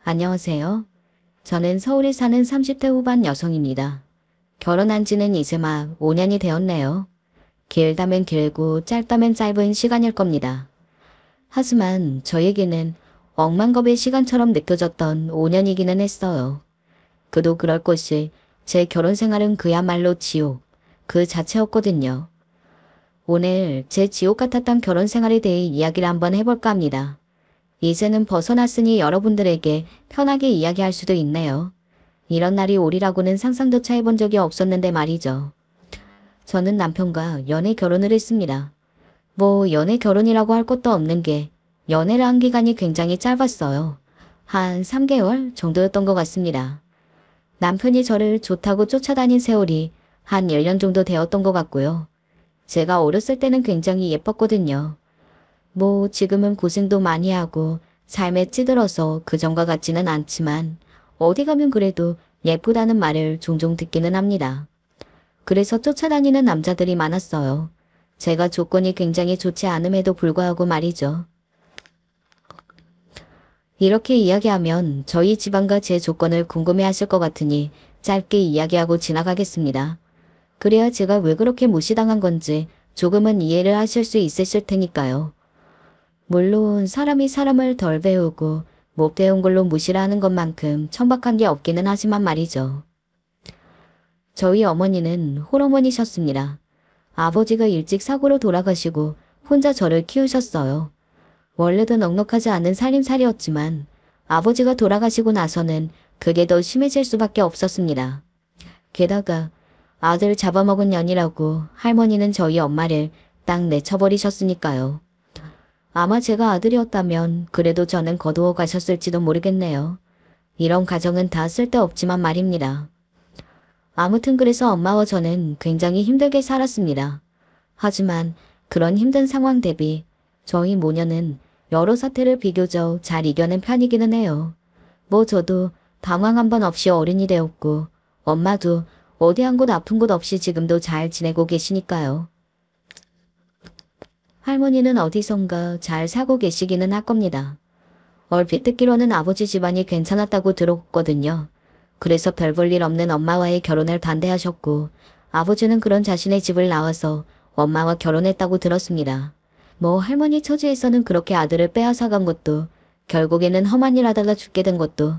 안녕하세요. 저는 서울에 사는 30대 후반 여성입니다. 결혼한 지는 이제 막 5년이 되었네요. 길다면 길고 짧다면 짧은 시간일 겁니다. 하지만 저에게는 억만겁의 시간처럼 느껴졌던 5년이기는 했어요. 그도 그럴 것이 제 결혼 생활은 그야말로 지옥 그 자체였거든요. 오늘 제 지옥 같았던 결혼 생활에 대해 이야기를 한번 해볼까 합니다. 이제는 벗어났으니 여러분들에게 편하게 이야기할 수도 있네요. 이런 날이 오리라고는 상상조차 해본 적이 없었는데 말이죠. 저는 남편과 연애 결혼을 했습니다. 뭐 연애 결혼이라고 할 것도 없는 게 연애를 한 기간이 굉장히 짧았어요. 한 3개월 정도였던 것 같습니다. 남편이 저를 좋다고 쫓아다닌 세월이 한 1년 정도 되었던 것 같고요. 제가 어렸을 때는 굉장히 예뻤거든요. 뭐 지금은 고생도 많이 하고 삶에 찌들어서 그전과 같지는 않지만 어디 가면 그래도 예쁘다는 말을 종종 듣기는 합니다. 그래서 쫓아다니는 남자들이 많았어요. 제가 조건이 굉장히 좋지 않음에도 불구하고 말이죠. 이렇게 이야기하면 저희 집안과 제 조건을 궁금해하실 것 같으니 짧게 이야기하고 지나가겠습니다. 그래야 제가 왜 그렇게 무시당한 건지 조금은 이해를 하실 수 있으실 테니까요. 물론 사람이 사람을 덜 배우고 못 배운 걸로 무시를 하는 것만큼 천박한 게 없기는 하지만 말이죠. 저희 어머니는 홀어머니셨습니다. 아버지가 일찍 사고로 돌아가시고 혼자 저를 키우셨어요. 원래도 넉넉하지 않은 살림살이였지만 아버지가 돌아가시고 나서는 그게 더 심해질 수밖에 없었습니다. 게다가 아들 잡아먹은 년이라고 할머니는 저희 엄마를 딱 내쳐버리셨으니까요. 아마 제가 아들이었다면 그래도 저는 거두어 가셨을지도 모르겠네요. 이런 가정은 다 쓸데없지만 말입니다. 아무튼 그래서 엄마와 저는 굉장히 힘들게 살았습니다. 하지만 그런 힘든 상황 대비 저희 모녀는 여러 사태를 비교적 잘 이겨낸 편이기는 해요. 뭐 저도 당황 한 번 없이 어른이 되었고 엄마도 어디 한 곳 아픈 곳 없이 지금도 잘 지내고 계시니까요. 할머니는 어디선가 잘 살고 계시기는 할 겁니다. 얼핏 듣기로는 아버지 집안이 괜찮았다고 들었거든요. 그래서 별 볼 일 없는 엄마와의 결혼을 반대하셨고 아버지는 그런 자신의 집을 나와서 엄마와 결혼했다고 들었습니다. 뭐 할머니 처지에서는 그렇게 아들을 빼앗아간 것도 결국에는 험한 일 하다가 죽게 된 것도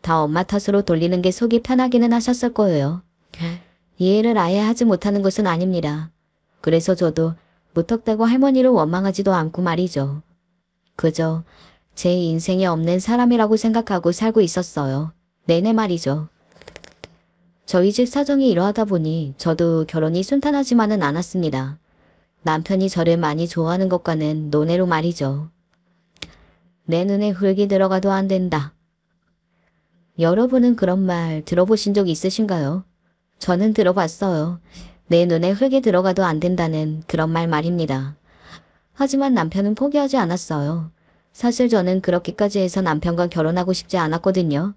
다 엄마 탓으로 돌리는 게 속이 편하기는 하셨을 거예요. 이해를 아예 하지 못하는 것은 아닙니다. 그래서 저도 무턱대고 할머니를 원망하지도 않고 말이죠. 그저 제 인생에 없는 사람이라고 생각하고 살고 있었어요. 내내 말이죠. 저희 집 사정이 이러하다 보니 저도 결혼이 순탄하지만은 않았습니다. 남편이 저를 많이 좋아하는 것과는 논외로 말이죠. 내 눈에 흙이 들어가도 안 된다. 여러분은 그런 말 들어보신 적 있으신가요? 저는 들어봤어요. 내 눈에 흙이 들어가도 안 된다는 그런 말 말입니다. 하지만 남편은 포기하지 않았어요. 사실 저는 그렇게까지 해서 남편과 결혼하고 싶지 않았거든요.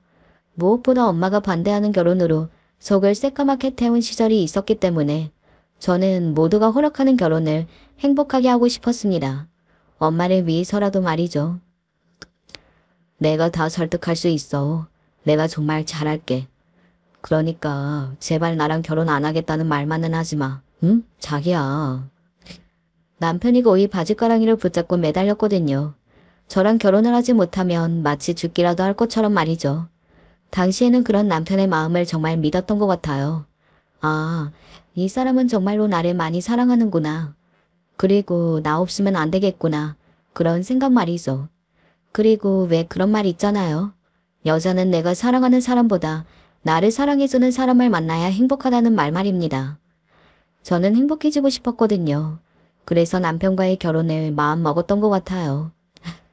무엇보다 엄마가 반대하는 결혼으로 속을 새까맣게 태운 시절이 있었기 때문에 저는 모두가 허락하는 결혼을 행복하게 하고 싶었습니다. 엄마를 위해서라도 말이죠. 내가 다 설득할 수 있어. 내가 정말 잘할게. 그러니까 제발 나랑 결혼 안 하겠다는 말만은 하지 마. 응? 자기야. 남편이 거의 바짓가랑이를 붙잡고 매달렸거든요. 저랑 결혼을 하지 못하면 마치 죽기라도 할 것처럼 말이죠. 당시에는 그런 남편의 마음을 정말 믿었던 것 같아요. 아, 이 사람은 정말로 나를 많이 사랑하는구나. 그리고 나 없으면 안 되겠구나. 그런 생각 말이죠. 그리고 왜 그런 말 있잖아요. 여자는 내가 사랑하는 사람보다 나를 사랑해주는 사람을 만나야 행복하다는 말 말입니다. 저는 행복해지고 싶었거든요. 그래서 남편과의 결혼을 마음 먹었던 것 같아요.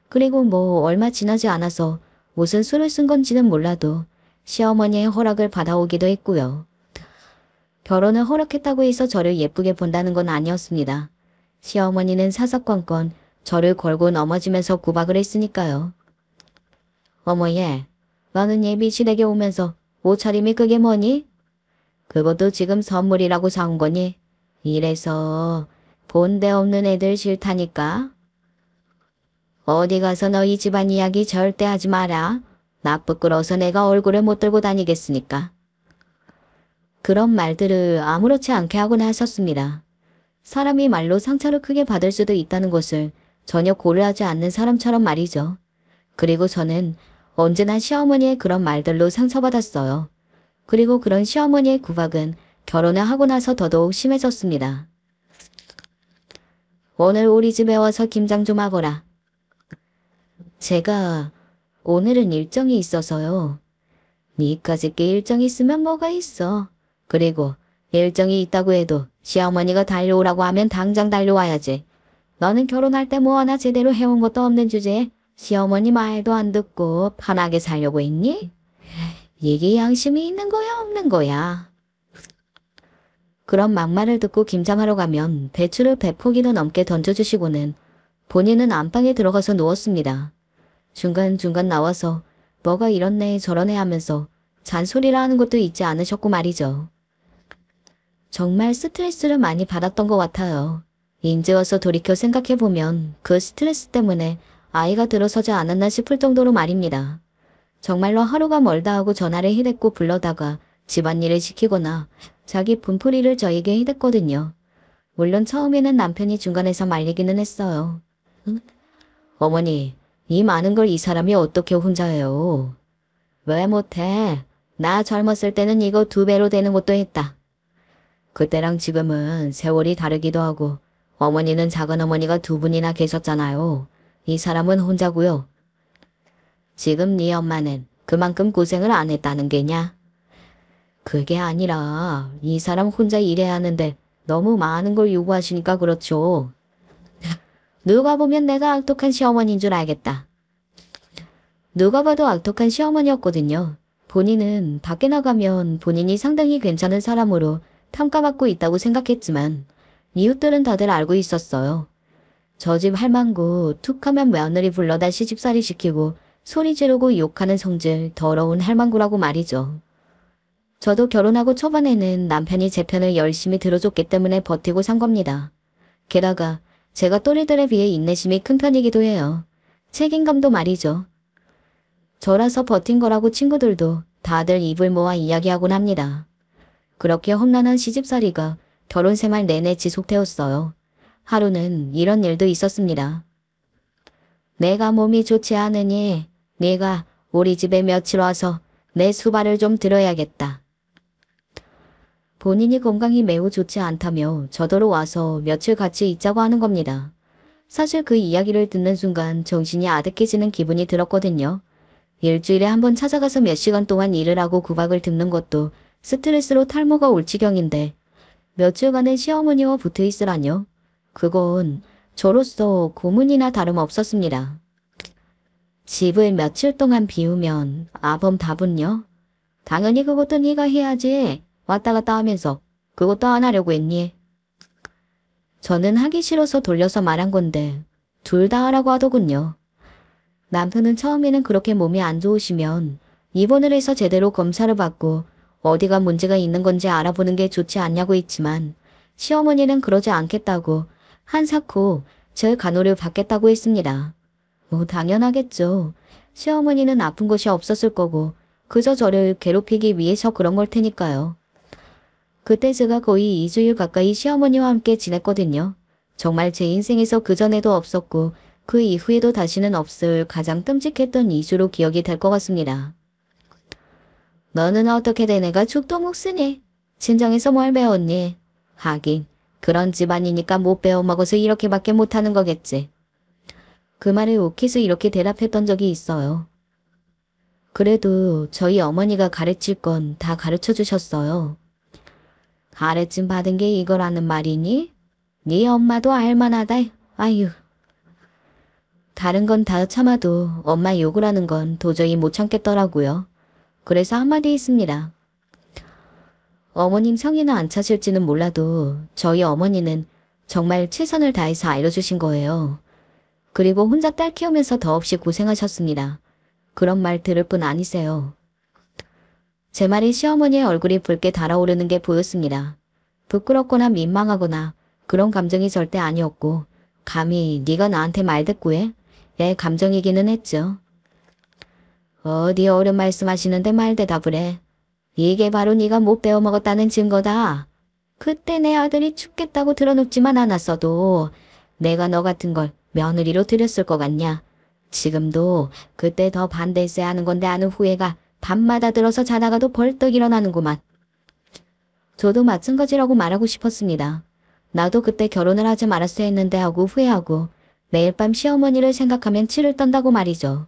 그리고 뭐 얼마 지나지 않아서 무슨 수를 쓴 건지는 몰라도 시어머니의 허락을 받아오기도 했고요. 결혼을 허락했다고 해서 저를 예쁘게 본다는 건 아니었습니다. 시어머니는 사사건건 저를 걸고 넘어지면서 구박을 했으니까요. 어머 얘, 너는 예비 시댁에 오면서 옷차림이 그게 뭐니? 그것도 지금 선물이라고 사온 거니? 이래서 본데 없는 애들 싫다니까? 어디 가서 너희 집안 이야기 절대 하지 마라. 나 부끄러워서 내가 얼굴을 못 들고 다니겠으니까. 그런 말들을 아무렇지 않게 하곤 하셨습니다. 사람이 말로 상처를 크게 받을 수도 있다는 것을 전혀 고려하지 않는 사람처럼 말이죠. 그리고 저는 언제나 시어머니의 그런 말들로 상처받았어요. 그리고 그런 시어머니의 구박은 결혼을 하고 나서 더더욱 심해졌습니다. 오늘 우리 집에 와서 김장 좀 하거라. 제가 오늘은 일정이 있어서요. 니까짓 게 일정이 있으면 뭐가 있어. 그리고 일정이 있다고 해도 시어머니가 달려오라고 하면 당장 달려와야지. 너는 결혼할 때 뭐 하나 제대로 해온 것도 없는 주제에 시어머니 말도 안 듣고 편하게 살려고 했니? 이게 양심이 있는 거야 없는 거야. 그런 막말을 듣고 김장하러 가면 배추를 100포기도 넘게 던져주시고는 본인은 안방에 들어가서 누웠습니다. 중간중간 나와서 뭐가 이렇네 저러네 하면서 잔소리를 하는 것도 잊지 않으셨고 말이죠. 정말 스트레스를 많이 받았던 것 같아요. 인제 와서 돌이켜 생각해보면 그 스트레스 때문에 아이가 들어서지 않았나 싶을 정도로 말입니다. 정말로 하루가 멀다 하고 전화를 해댔고 불러다가 집안일을 시키거나 자기 분풀이를 저에게 해댔거든요. 물론 처음에는 남편이 중간에서 말리기는 했어요. 어머니, 이 많은 걸 이 사람이 어떻게 혼자 해요? 왜 못해? 나 젊었을 때는 이거 2배로 되는 것도 했다. 그때랑 지금은 세월이 다르기도 하고 어머니는 작은어머니가 2분이나 계셨잖아요. 이 사람은 혼자고요. 지금 네 엄마는 그만큼 고생을 안 했다는 게냐? 그게 아니라 이 사람 혼자 일해야 하는데 너무 많은 걸 요구하시니까 그렇죠. 누가 보면 내가 악독한 시어머니인 줄 알겠다. 누가 봐도 악독한 시어머니였거든요. 본인은 밖에 나가면 본인이 상당히 괜찮은 사람으로 평가받고 있다고 생각했지만 이웃들은 다들 알고 있었어요. 저 집 할망구 툭하면 며느리 불러다 시집살이 시키고 소리 지르고 욕하는 성질 더러운 할망구라고 말이죠. 저도 결혼하고 초반에는 남편이 제 편을 열심히 들어줬기 때문에 버티고 산 겁니다. 게다가 제가 또래들에 비해 인내심이 큰 편이기도 해요. 책임감도 말이죠. 저라서 버틴 거라고 친구들도 다들 입을 모아 이야기하곤 합니다. 그렇게 험난한 시집살이가 결혼 생활 내내 지속되었어요. 하루는 이런 일도 있었습니다. 내가 몸이 좋지 않으니 네가 우리 집에 며칠 와서 내 수발을 좀 들어야겠다. 본인이 건강이 매우 좋지 않다며 저더러 와서 며칠 같이 있자고 하는 겁니다. 사실 그 이야기를 듣는 순간 정신이 아득해지는 기분이 들었거든요. 일주일에 한 번 찾아가서 몇 시간 동안 일을 하고 구박을 듣는 것도 스트레스로 탈모가 올 지경인데 며칠간은 시어머니와 붙어 있으라뇨. 그건 저로서 고문이나 다름없었습니다. 집을 며칠 동안 비우면 아범다분요? 당연히 그것도 네가 해야지. 왔다 갔다 하면서 그것도 안 하려고 했니? 저는 하기 싫어서 돌려서 말한 건데 둘 다 하라고 하더군요. 남편은 처음에는 그렇게 몸이 안 좋으시면 입원을 해서 제대로 검사를 받고 어디가 문제가 있는 건지 알아보는 게 좋지 않냐고 했지만 시어머니는 그러지 않겠다고 한사코 절 간호를 받겠다고 했습니다. 뭐 당연하겠죠. 시어머니는 아픈 곳이 없었을 거고 그저 저를 괴롭히기 위해서 그런 걸 테니까요. 그때 제가 거의 2주일 가까이 시어머니와 함께 지냈거든요. 정말 제 인생에서 그전에도 없었고 그 이후에도 다시는 없을 가장 끔찍했던 2주로 기억이 될 것 같습니다. 너는 어떻게 된 애가 죽도목 쓰니? 친정에서 뭘 배웠니? 하긴 그런 집안이니까 못 배워먹어서 이렇게밖에 못하는 거겠지. 그 말에 욱해서 이렇게 대답했던 적이 있어요. 그래도 저희 어머니가 가르칠 건 다 가르쳐 주셨어요. 가르침 받은 게 이거라는 말이니? 네 엄마도 알만하다. 아유. 다른 건 다 참아도 엄마 욕을 하는 건 도저히 못 참겠더라고요. 그래서 한마디 했습니다. 어머님 성의는 안 차실지는 몰라도 저희 어머니는 정말 최선을 다해서 알려주신 거예요. 그리고 혼자 딸 키우면서 더없이 고생하셨습니다. 그런 말 들을 뿐 아니세요. 제 말에 시어머니의 얼굴이 붉게 달아오르는 게 보였습니다. 부끄럽거나 민망하거나 그런 감정이 절대 아니었고 감히 네가 나한테 말 대꾸해? 내 감정이기는 했죠. 어디 어른 말씀하시는데 말 대답을 해. 이게 바로 네가 못 배워 먹었다는 증거다. 그때 내 아들이 죽겠다고 들어눕지만 않았어도 내가 너 같은 걸 며느리로 들였을 것 같냐. 지금도 그때 더 반대했어야 하는 건데 아는 후회가 밤마다 들어서 자다가도 벌떡 일어나는구만. 저도 마찬가지라고 말하고 싶었습니다. 나도 그때 결혼을 하지 말았어야 했는데 하고 후회하고 매일 밤 시어머니를 생각하면 치를 떤다고 말이죠.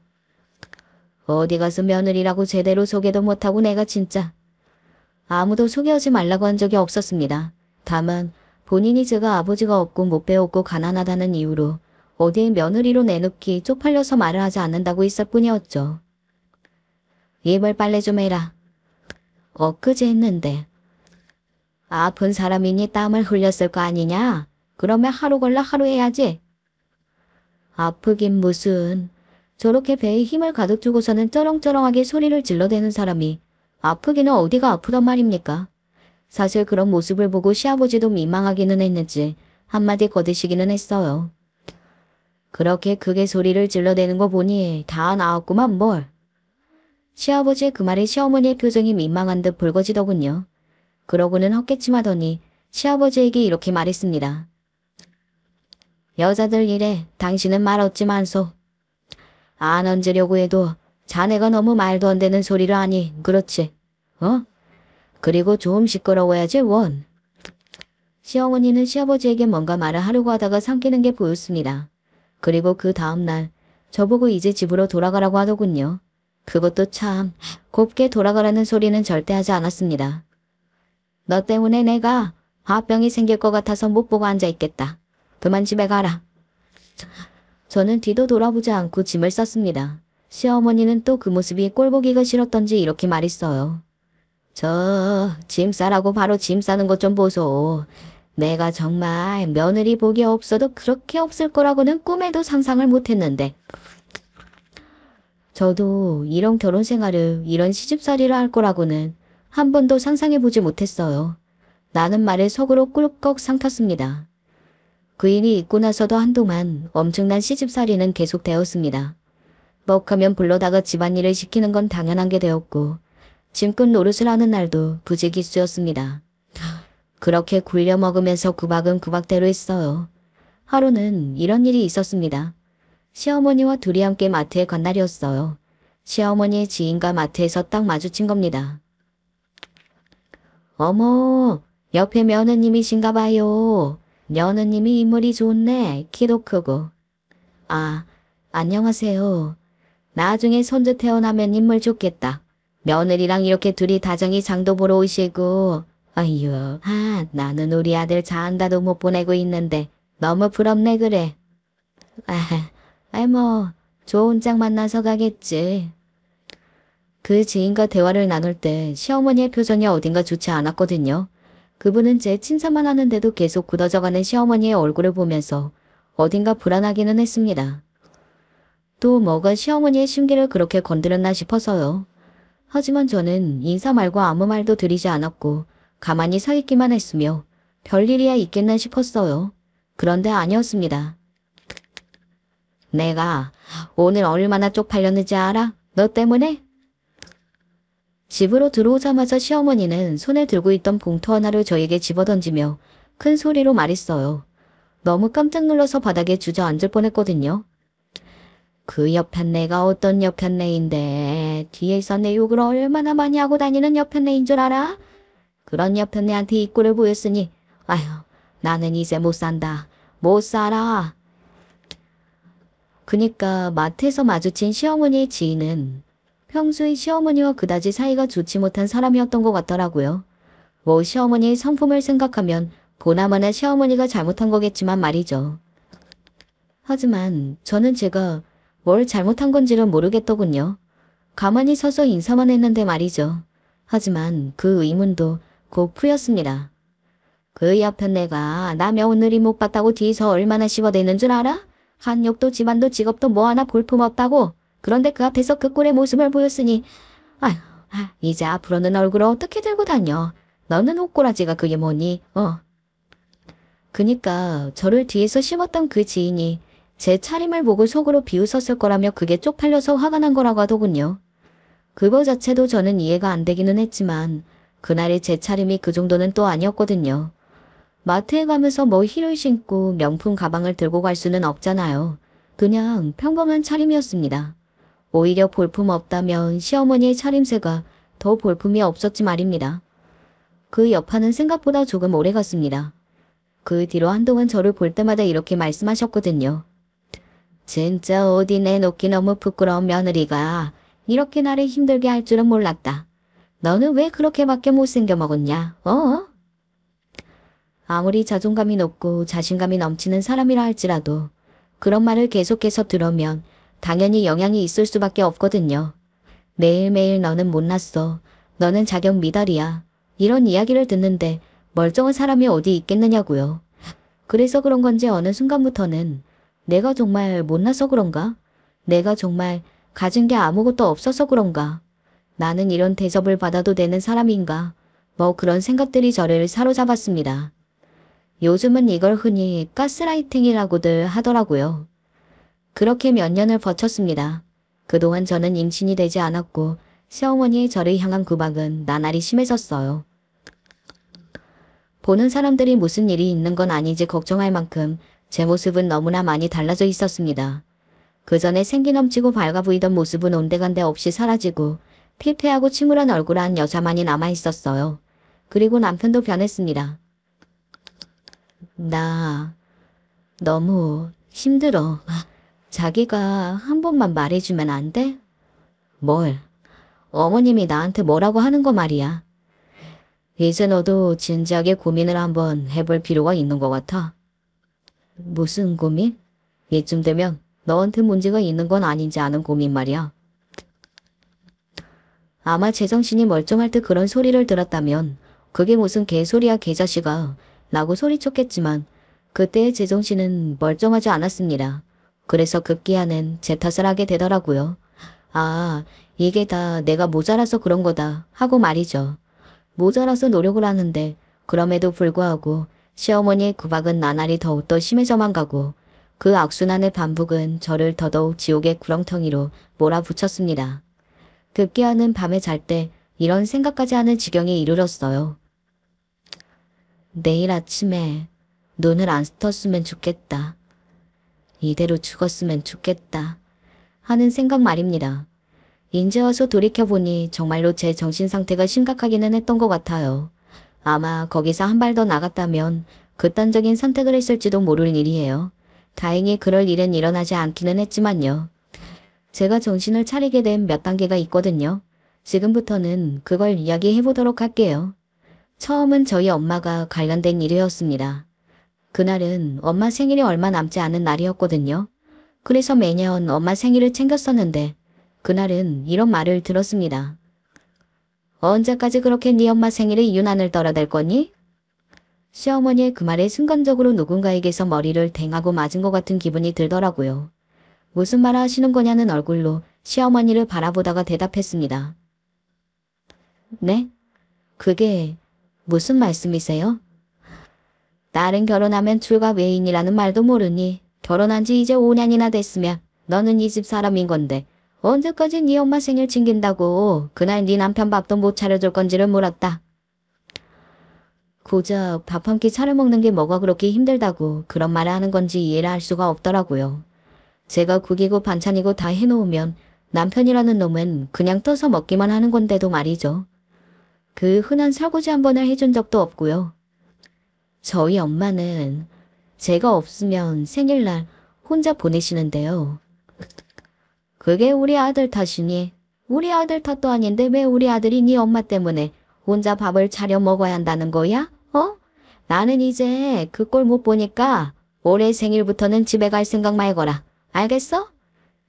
어디 가서 며느리라고 제대로 소개도 못하고 내가 진짜 아무도 소개하지 말라고 한 적이 없었습니다. 다만 본인이 제가 아버지가 없고 못 배웠고 가난하다는 이유로 어디에 며느리로 내놓기 쪽팔려서 말을 하지 않는다고 했을 뿐이었죠. 이불 빨래 좀 해라. 엊그제 했는데. 아픈 사람이니 땀을 흘렸을 거 아니냐? 그러면 하루 걸러 하루 해야지. 아프긴 무슨. 저렇게 배에 힘을 가득 주고서는 쩌렁쩌렁하게 소리를 질러대는 사람이 아프기는 어디가 아프단 말입니까? 사실 그런 모습을 보고 시아버지도 민망하기는 했는지 한마디 거드시기는 했어요. 그렇게 크게 소리를 질러대는 거 보니 다 나왔구만 뭘. 시아버지의 그 말에 시어머니의 표정이 민망한 듯 붉어지더군요. 그러고는 헛기침하더니 시아버지에게 이렇게 말했습니다. 여자들 일에 당신은 말 없지만소. 안 얹으려고 해도 자네가 너무 말도 안 되는 소리를 하니 그렇지. 그리고 좀 시끄러워야지 원. 시어머니는 시아버지에게 뭔가 말을 하려고 하다가 삼키는 게 보였습니다. 그리고 그 다음날 저보고 이제 집으로 돌아가라고 하더군요. 그것도 참 곱게 돌아가라는 소리는 절대 하지 않았습니다. 너 때문에 내가 화병이 생길 것 같아서 못 보고 앉아있겠다. 그만 집에 가라. 저는 뒤도 돌아보지 않고 짐을 쌌습니다. 시어머니는 또 그 모습이 꼴보기가 싫었던지 이렇게 말했어요. 저 짐 싸라고 바로 짐 싸는 것 좀 보소. 내가 정말 며느리 복이 없어도 그렇게 없을 거라고는 꿈에도 상상을 못했는데. 저도 이런 결혼 생활을 이런 시집살이를 할 거라고는 한 번도 상상해보지 못했어요. 나는 말에 속으로 꿀꺽 상탔습니다. 그 일이 있고 나서도 한동안 엄청난 시집살이는 계속되었습니다. 뻑하면 불러다가 집안일을 시키는 건 당연한 게 되었고 짐꾼 노릇을 하는 날도 부지기수였습니다. 그렇게 굴려 먹으면서 구박은 구박대로 했어요. 하루는 이런 일이 있었습니다. 시어머니와 둘이 함께 마트에 간 날이었어요. 시어머니의 지인과 마트에서 딱 마주친 겁니다. 어머, 옆에 며느님이신가 봐요. 며느님이 인물이 좋네. 키도 크고. 아, 안녕하세요. 나중에 손주 태어나면 인물 좋겠다. 며느리랑 이렇게 둘이 다정히 장도 보러 오시고. 아유, 나는 우리 아들 자한다도 못 보내고 있는데 너무 부럽네 그래. 뭐 좋은 짝 만나서 가겠지. 그 지인과 대화를 나눌 때 시어머니의 표정이 어딘가 좋지 않았거든요. 그분은 제 칭찬만 하는데도 계속 굳어져가는 시어머니의 얼굴을 보면서 어딘가 불안하기는 했습니다. 또 뭐가 시어머니의 심기를 그렇게 건드렸나 싶어서요. 하지만 저는 인사 말고 아무 말도 드리지 않았고 가만히 서 있기만 했으며 별일이야 있겠나 싶었어요. 그런데 아니었습니다. 내가 오늘 얼마나 쪽팔렸는지 알아? 너 때문에? 집으로 들어오자마자 시어머니는 손에 들고 있던 봉투 하나를 저에게 집어던지며 큰 소리로 말했어요. 너무 깜짝 놀라서 바닥에 주저앉을 뻔했거든요. 그 여편네가 어떤 여편네인데 뒤에서 내 욕을 얼마나 많이 하고 다니는 여편네인 줄 알아? 그런 여편네한테 이 꼴을 보였으니 아휴 나는 이제 못 산다. 못 살아. 그니까 마트에서 마주친 시어머니의 지인은 평소에 시어머니와 그다지 사이가 좋지 못한 사람이었던 것 같더라고요. 뭐 시어머니의 성품을 생각하면 보나마나 시어머니가 잘못한 거겠지만 말이죠. 하지만 저는 제가 뭘 잘못한 건지는 모르겠더군요. 가만히 서서 인사만 했는데 말이죠. 하지만 그 의문도 곧 풀렸습니다. 그 여편네가 나 며느리 못 봤다고 뒤에서 얼마나 씹어대는 줄 알아? 한욕도 집안도 직업도 뭐 하나 볼품없다고. 그런데 그 앞에서 그 꼴의 모습을 보였으니 아휴 이제 앞으로는 얼굴을 어떻게 들고 다녀. 너는 옷꼬라지가 그게 뭐니? 그니까 저를 뒤에서 씹었던 그 지인이 제 차림을 보고 속으로 비웃었을 거라며 그게 쪽팔려서 화가 난 거라고 하더군요. 그거 자체도 저는 이해가 안 되기는 했지만 그날의 제 차림이 그 정도는 또 아니었거든요. 마트에 가면서 뭐 힐을 신고 명품 가방을 들고 갈 수는 없잖아요. 그냥 평범한 차림이었습니다. 오히려 볼품 없다면 시어머니의 차림새가 더 볼품이 없었지 말입니다. 그 여파는 생각보다 조금 오래 갔습니다. 그 뒤로 한동안 저를 볼 때마다 이렇게 말씀하셨거든요. 진짜 어디 내놓기 너무 부끄러운 며느리가 이렇게 나를 힘들게 할 줄은 몰랐다. 너는 왜 그렇게밖에 못생겨 먹었냐? 아무리 자존감이 높고 자신감이 넘치는 사람이라 할지라도 그런 말을 계속해서 들으면 당연히 영향이 있을 수밖에 없거든요. 매일매일 너는 못났어. 너는 자격 미달이야. 이런 이야기를 듣는데 멀쩡한 사람이 어디 있겠느냐고요. 그래서 그런 건지 어느 순간부터는 내가 정말 못나서 그런가? 내가 정말 가진 게 아무것도 없어서 그런가? 나는 이런 대접을 받아도 되는 사람인가? 뭐 그런 생각들이 저를 사로잡았습니다. 요즘은 이걸 흔히 가스라이팅이라고들 하더라고요. 그렇게 몇 년을 버텼습니다. 그동안 저는 임신이 되지 않았고 시어머니의 저를 향한 구박은 나날이 심해졌어요. 보는 사람들이 무슨 일이 있는 건 아닌지 걱정할 만큼 제 모습은 너무나 많이 달라져 있었습니다. 그 전에 생기 넘치고 밝아 보이던 모습은 온데간데 없이 사라지고 피폐하고 침울한 얼굴한 여자만이 남아 있었어요. 그리고 남편도 변했습니다. 나 너무 힘들어. 자기가 한 번만 말해주면 안 돼? 뭘? 어머님이 나한테 뭐라고 하는 거 말이야. 이제 너도 진지하게 고민을 한번 해볼 필요가 있는 것 같아. 무슨 고민? 이쯤 되면 너한테 문제가 있는 건 아닌지 아는 고민 말이야. 아마 제정신이 멀쩡할 때 그런 소리를 들었다면 그게 무슨 개소리야 개자식아 라고 소리쳤겠지만 그때의 제정신은 멀쩡하지 않았습니다. 그래서 급기야는 제 탓을 하게 되더라고요. 아, 이게 다 내가 모자라서 그런 거다 하고 말이죠. 모자라서 노력을 하는데 그럼에도 불구하고 시어머니의 구박은 나날이 더욱더 심해져만 가고 그 악순환의 반복은 저를 더더욱 지옥의 구렁텅이로 몰아붙였습니다. 급기야는 밤에 잘 때 이런 생각까지 하는 지경에 이르렀어요. 내일 아침에 눈을 안 떴으면 좋겠다. 이대로 죽었으면 좋겠다. 하는 생각 말입니다. 인제 와서 돌이켜보니 정말로 제 정신상태가 심각하기는 했던 것 같아요. 아마 거기서 한 발 더 나갔다면 극단적인 선택을 했을지도 모를 일이에요. 다행히 그럴 일은 일어나지 않기는 했지만요. 제가 정신을 차리게 된 몇 단계가 있거든요. 지금부터는 그걸 이야기해보도록 할게요. 처음은 저희 엄마가 관련된 일이었습니다. 그날은 엄마 생일이 얼마 남지 않은 날이었거든요. 그래서 매년 엄마 생일을 챙겼었는데 그날은 이런 말을 들었습니다. 언제까지 그렇게 네 엄마 생일에 유난을 떨어댈 거니? 시어머니의 그 말에 순간적으로 누군가에게서 머리를 댕하고 맞은 것 같은 기분이 들더라고요. 무슨 말 하시는 거냐는 얼굴로 시어머니를 바라보다가 대답했습니다. 네? 그게 무슨 말씀이세요? 딸은 결혼하면 출가 외인이라는 말도 모르니 결혼한 지 이제 5년이나 됐으면 너는 이 집 사람인 건데 언제까지 네 엄마 생일 챙긴다고 그날 네 남편 밥도 못 차려줄 건지를 물었다. 고작 밥 한 끼 차려 먹는 게 뭐가 그렇게 힘들다고 그런 말을 하는 건지 이해를 할 수가 없더라고요. 제가 국이고 반찬이고 다 해놓으면 남편이라는 놈은 그냥 떠서 먹기만 하는 건데도 말이죠. 그 흔한 설거지 한 번을 해준 적도 없고요. 저희 엄마는 제가 없으면 생일날 혼자 보내시는데요. 그게 우리 아들 탓이니? 우리 아들 탓도 아닌데 왜 우리 아들이 네 엄마 때문에 혼자 밥을 차려 먹어야 한다는 거야? 나는 이제 그 꼴 못 보니까 올해 생일부터는 집에 갈 생각 말거라. 알겠어?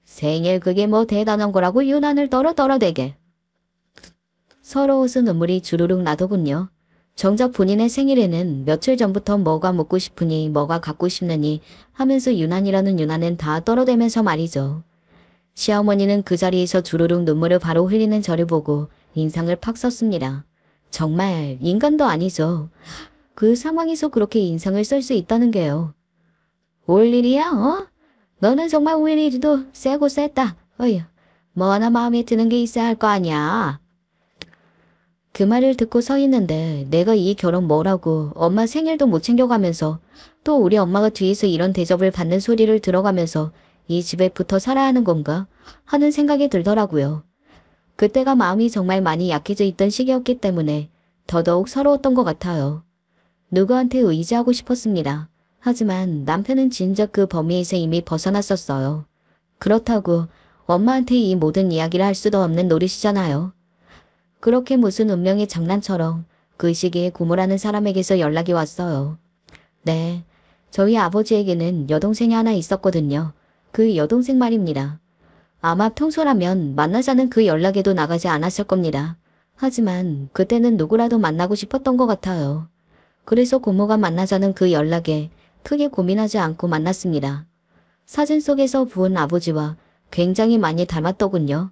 생일 그게 뭐 대단한 거라고 유난을 떨어대게. 서러워서 눈물이 주르륵 나더군요. 정작 본인의 생일에는 며칠 전부터 뭐가 먹고 싶으니 뭐가 갖고 싶느니 하면서 유난이라는 유난은 다 떨어대면서 말이죠. 시어머니는 그 자리에서 주르륵 눈물을 바로 흘리는 저를 보고 인상을 팍 썼습니다. 정말 인간도 아니죠. 그 상황에서 그렇게 인상을 쓸 수 있다는 게요. 올 일이야? 너는 정말 올 일이도 세고 셌다. 어휴, 뭐 하나 마음에 드는 게 있어야 할 거 아니야. 그 말을 듣고 서 있는데 내가 이 결혼 뭐라고 엄마 생일도 못 챙겨가면서 또 우리 엄마가 뒤에서 이런 대접을 받는 소리를 들어가면서 이 집에 붙어 살아야 하는 건가 하는 생각이 들더라고요. 그때가 마음이 정말 많이 약해져 있던 시기였기 때문에 더더욱 서러웠던 것 같아요. 누구한테 의지하고 싶었습니다. 하지만 남편은 진작 그 범위에서 이미 벗어났었어요. 그렇다고 엄마한테 이 모든 이야기를 할 수도 없는 노릇이잖아요. 그렇게 무슨 운명의 장난처럼 그 시기에 고모라는 사람에게서 연락이 왔어요. 네, 저희 아버지에게는 여동생이 하나 있었거든요. 그 여동생 말입니다. 아마 평소라면 만나자는 그 연락에도 나가지 않았을 겁니다. 하지만 그때는 누구라도 만나고 싶었던 것 같아요. 그래서 고모가 만나자는 그 연락에 크게 고민하지 않고 만났습니다. 사진 속에서 부은 아버지와 굉장히 많이 닮았더군요.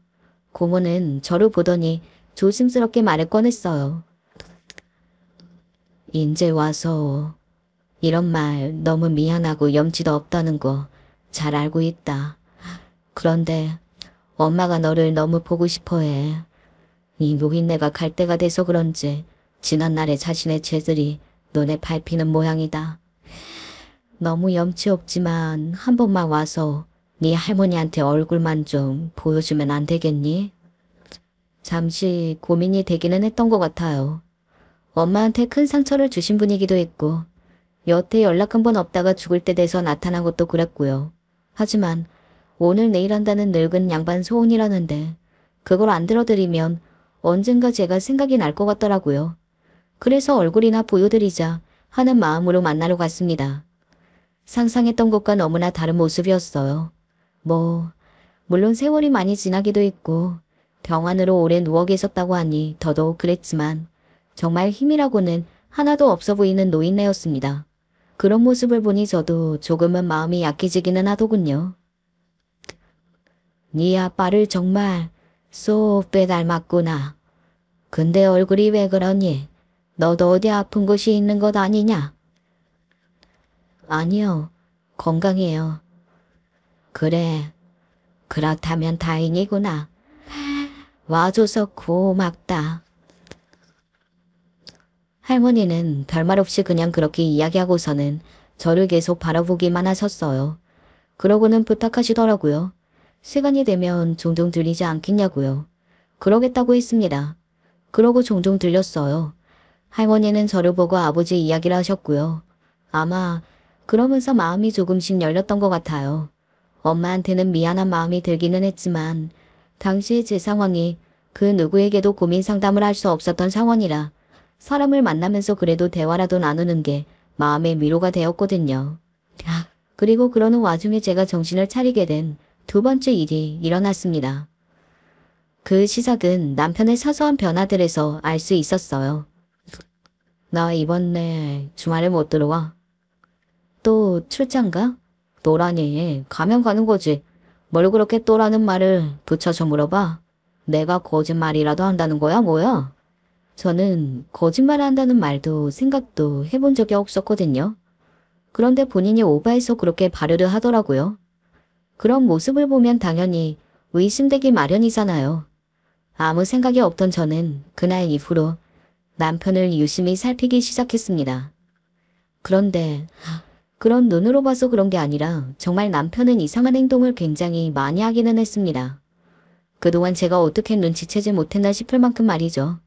고모는 저를 보더니 조심스럽게 말을 꺼냈어요. 인제 와서 이런 말 너무 미안하고 염치도 없다는 거 잘 알고 있다. 그런데 엄마가 너를 너무 보고 싶어해. 이 노인네가 갈 때가 돼서 그런지 지난날의 자신의 죄들이 눈에 밟히는 모양이다. 너무 염치 없지만 한 번만 와서 네 할머니한테 얼굴만 좀 보여주면 안 되겠니? 잠시 고민이 되기는 했던 것 같아요. 엄마한테 큰 상처를 주신 분이기도 했고 여태 연락 한 번 없다가 죽을 때 돼서 나타난 것도 그랬고요. 하지만 오늘 내일 한다는 늙은 양반 소원이라는데 그걸 안 들어드리면 언젠가 제가 생각이 날 것 같더라고요. 그래서 얼굴이나 보여드리자 하는 마음으로 만나러 갔습니다. 상상했던 것과 너무나 다른 모습이었어요. 물론 세월이 많이 지나기도 했고 병원으로 오래 누워 계셨다고 하니 더더욱 그랬지만 정말 힘이라고는 하나도 없어 보이는 노인네였습니다. 그런 모습을 보니 저도 조금은 마음이 약해지기는 하더군요. 네 아빠를 정말 쏙 빼닮았구나. 근데 얼굴이 왜 그러니? 너도 어디 아픈 곳이 있는 것 아니냐? 아니요. 건강해요. 그래. 그렇다면 다행이구나. 와줘서 고맙다. 할머니는 별말 없이 그냥 그렇게 이야기하고서는 저를 계속 바라보기만 하셨어요. 그러고는 부탁하시더라고요. 시간이 되면 종종 들리지 않겠냐고요. 그러겠다고 했습니다. 그러고 종종 들렸어요. 할머니는 저를 보고 아버지 이야기를 하셨고요. 아마 그러면서 마음이 조금씩 열렸던 것 같아요. 엄마한테는 미안한 마음이 들기는 했지만 당시 제 상황이 그 누구에게도 고민 상담을 할 수 없었던 상황이라 사람을 만나면서 그래도 대화라도 나누는 게 마음의 위로가 되었거든요. 그리고 그러는 와중에 제가 정신을 차리게 된 두 번째 일이 일어났습니다. 그 시작은 남편의 사소한 변화들에서 알 수 있었어요. 나 이번에 주말에 못 들어와. 또 출장 가? 너라니 가면 가는 거지. 뭘 그렇게 또라는 말을 붙여서 물어봐. 내가 거짓말이라도 한다는 거야 뭐야? 저는 거짓말을 한다는 말도 생각도 해본 적이 없었거든요. 그런데 본인이 오바해서 그렇게 발효를 하더라고요. 그런 모습을 보면 당연히 의심되기 마련이잖아요. 아무 생각이 없던 저는 그날 이후로 남편을 유심히 살피기 시작했습니다. 그런데 그런 눈으로 봐서 그런 게 아니라 정말 남편은 이상한 행동을 굉장히 많이 하기는 했습니다. 그동안 제가 어떻게 눈치채지 못했나 싶을 만큼 말이죠.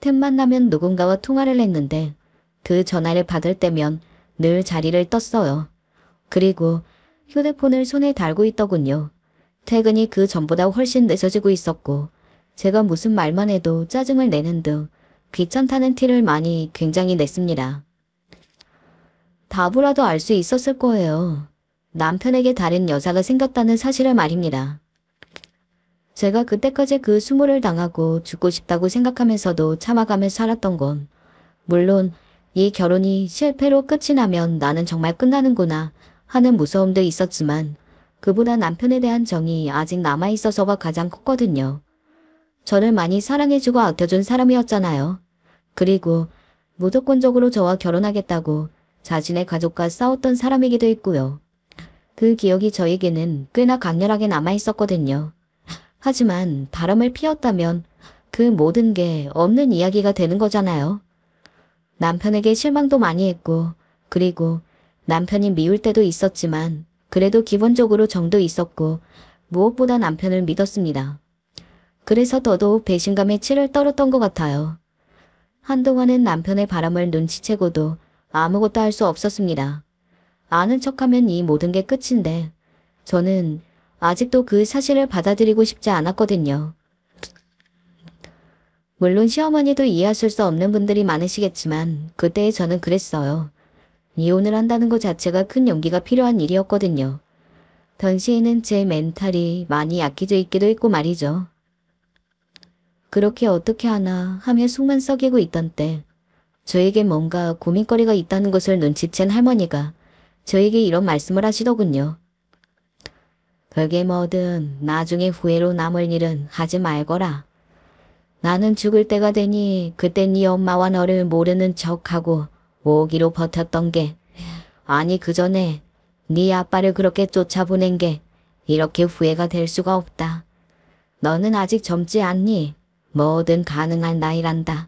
틈만 나면 누군가와 통화를 했는데 그 전화를 받을 때면 늘 자리를 떴어요. 그리고 휴대폰을 손에 달고 있더군요. 퇴근이 그 전보다 훨씬 늦어지고 있었고 제가 무슨 말만 해도 짜증을 내는 등 귀찮다는 티를 많이 굉장히 냈습니다. 답이라도 알 수 있었을 거예요. 남편에게 다른 여자가 생겼다는 사실을 말입니다. 제가 그때까지 그 수모를 당하고 죽고 싶다고 생각하면서도 참아가며 살았던 건 물론 이 결혼이 실패로 끝이 나면 나는 정말 끝나는구나 하는 무서움도 있었지만 그보다 남편에 대한 정이 아직 남아있어서가 가장 컸거든요. 저를 많이 사랑해주고 아껴준 사람이었잖아요. 그리고 무조건적으로 저와 결혼하겠다고 자신의 가족과 싸웠던 사람이기도 했고요. 그 기억이 저에게는 꽤나 강렬하게 남아있었거든요. 하지만 바람을 피웠다면 그 모든 게 없는 이야기가 되는 거잖아요. 남편에게 실망도 많이 했고, 그리고 남편이 미울 때도 있었지만 그래도 기본적으로 정도 있었고 무엇보다 남편을 믿었습니다. 그래서 더더욱 배신감에 치를 떨었던 것 같아요. 한동안은 남편의 바람을 눈치채고도 아무것도 할 수 없었습니다. 아는 척하면 이 모든 게 끝인데 저는 아직도 그 사실을 받아들이고 싶지 않았거든요. 물론 시어머니도 이해하실 수 없는 분들이 많으시겠지만 그때의 저는 그랬어요. 이혼을 한다는 것 자체가 큰 용기가 필요한 일이었거든요. 당시에는 제 멘탈이 많이 약해져 있기도 했고 말이죠. 그렇게 어떻게 하나 하며 속만 썩이고 있던 때 저에게 뭔가 고민거리가 있다는 것을 눈치챈 할머니가 저에게 이런 말씀을 하시더군요. 그게 뭐든 나중에 후회로 남을 일은 하지 말거라. 나는 죽을 때가 되니 그때 네 엄마와 너를 모르는 척하고 오기로 버텼던 게 아니 그 전에 네 아빠를 그렇게 쫓아보낸 게 이렇게 후회가 될 수가 없다. 너는 아직 젊지 않니? 뭐든 가능한 나이란다.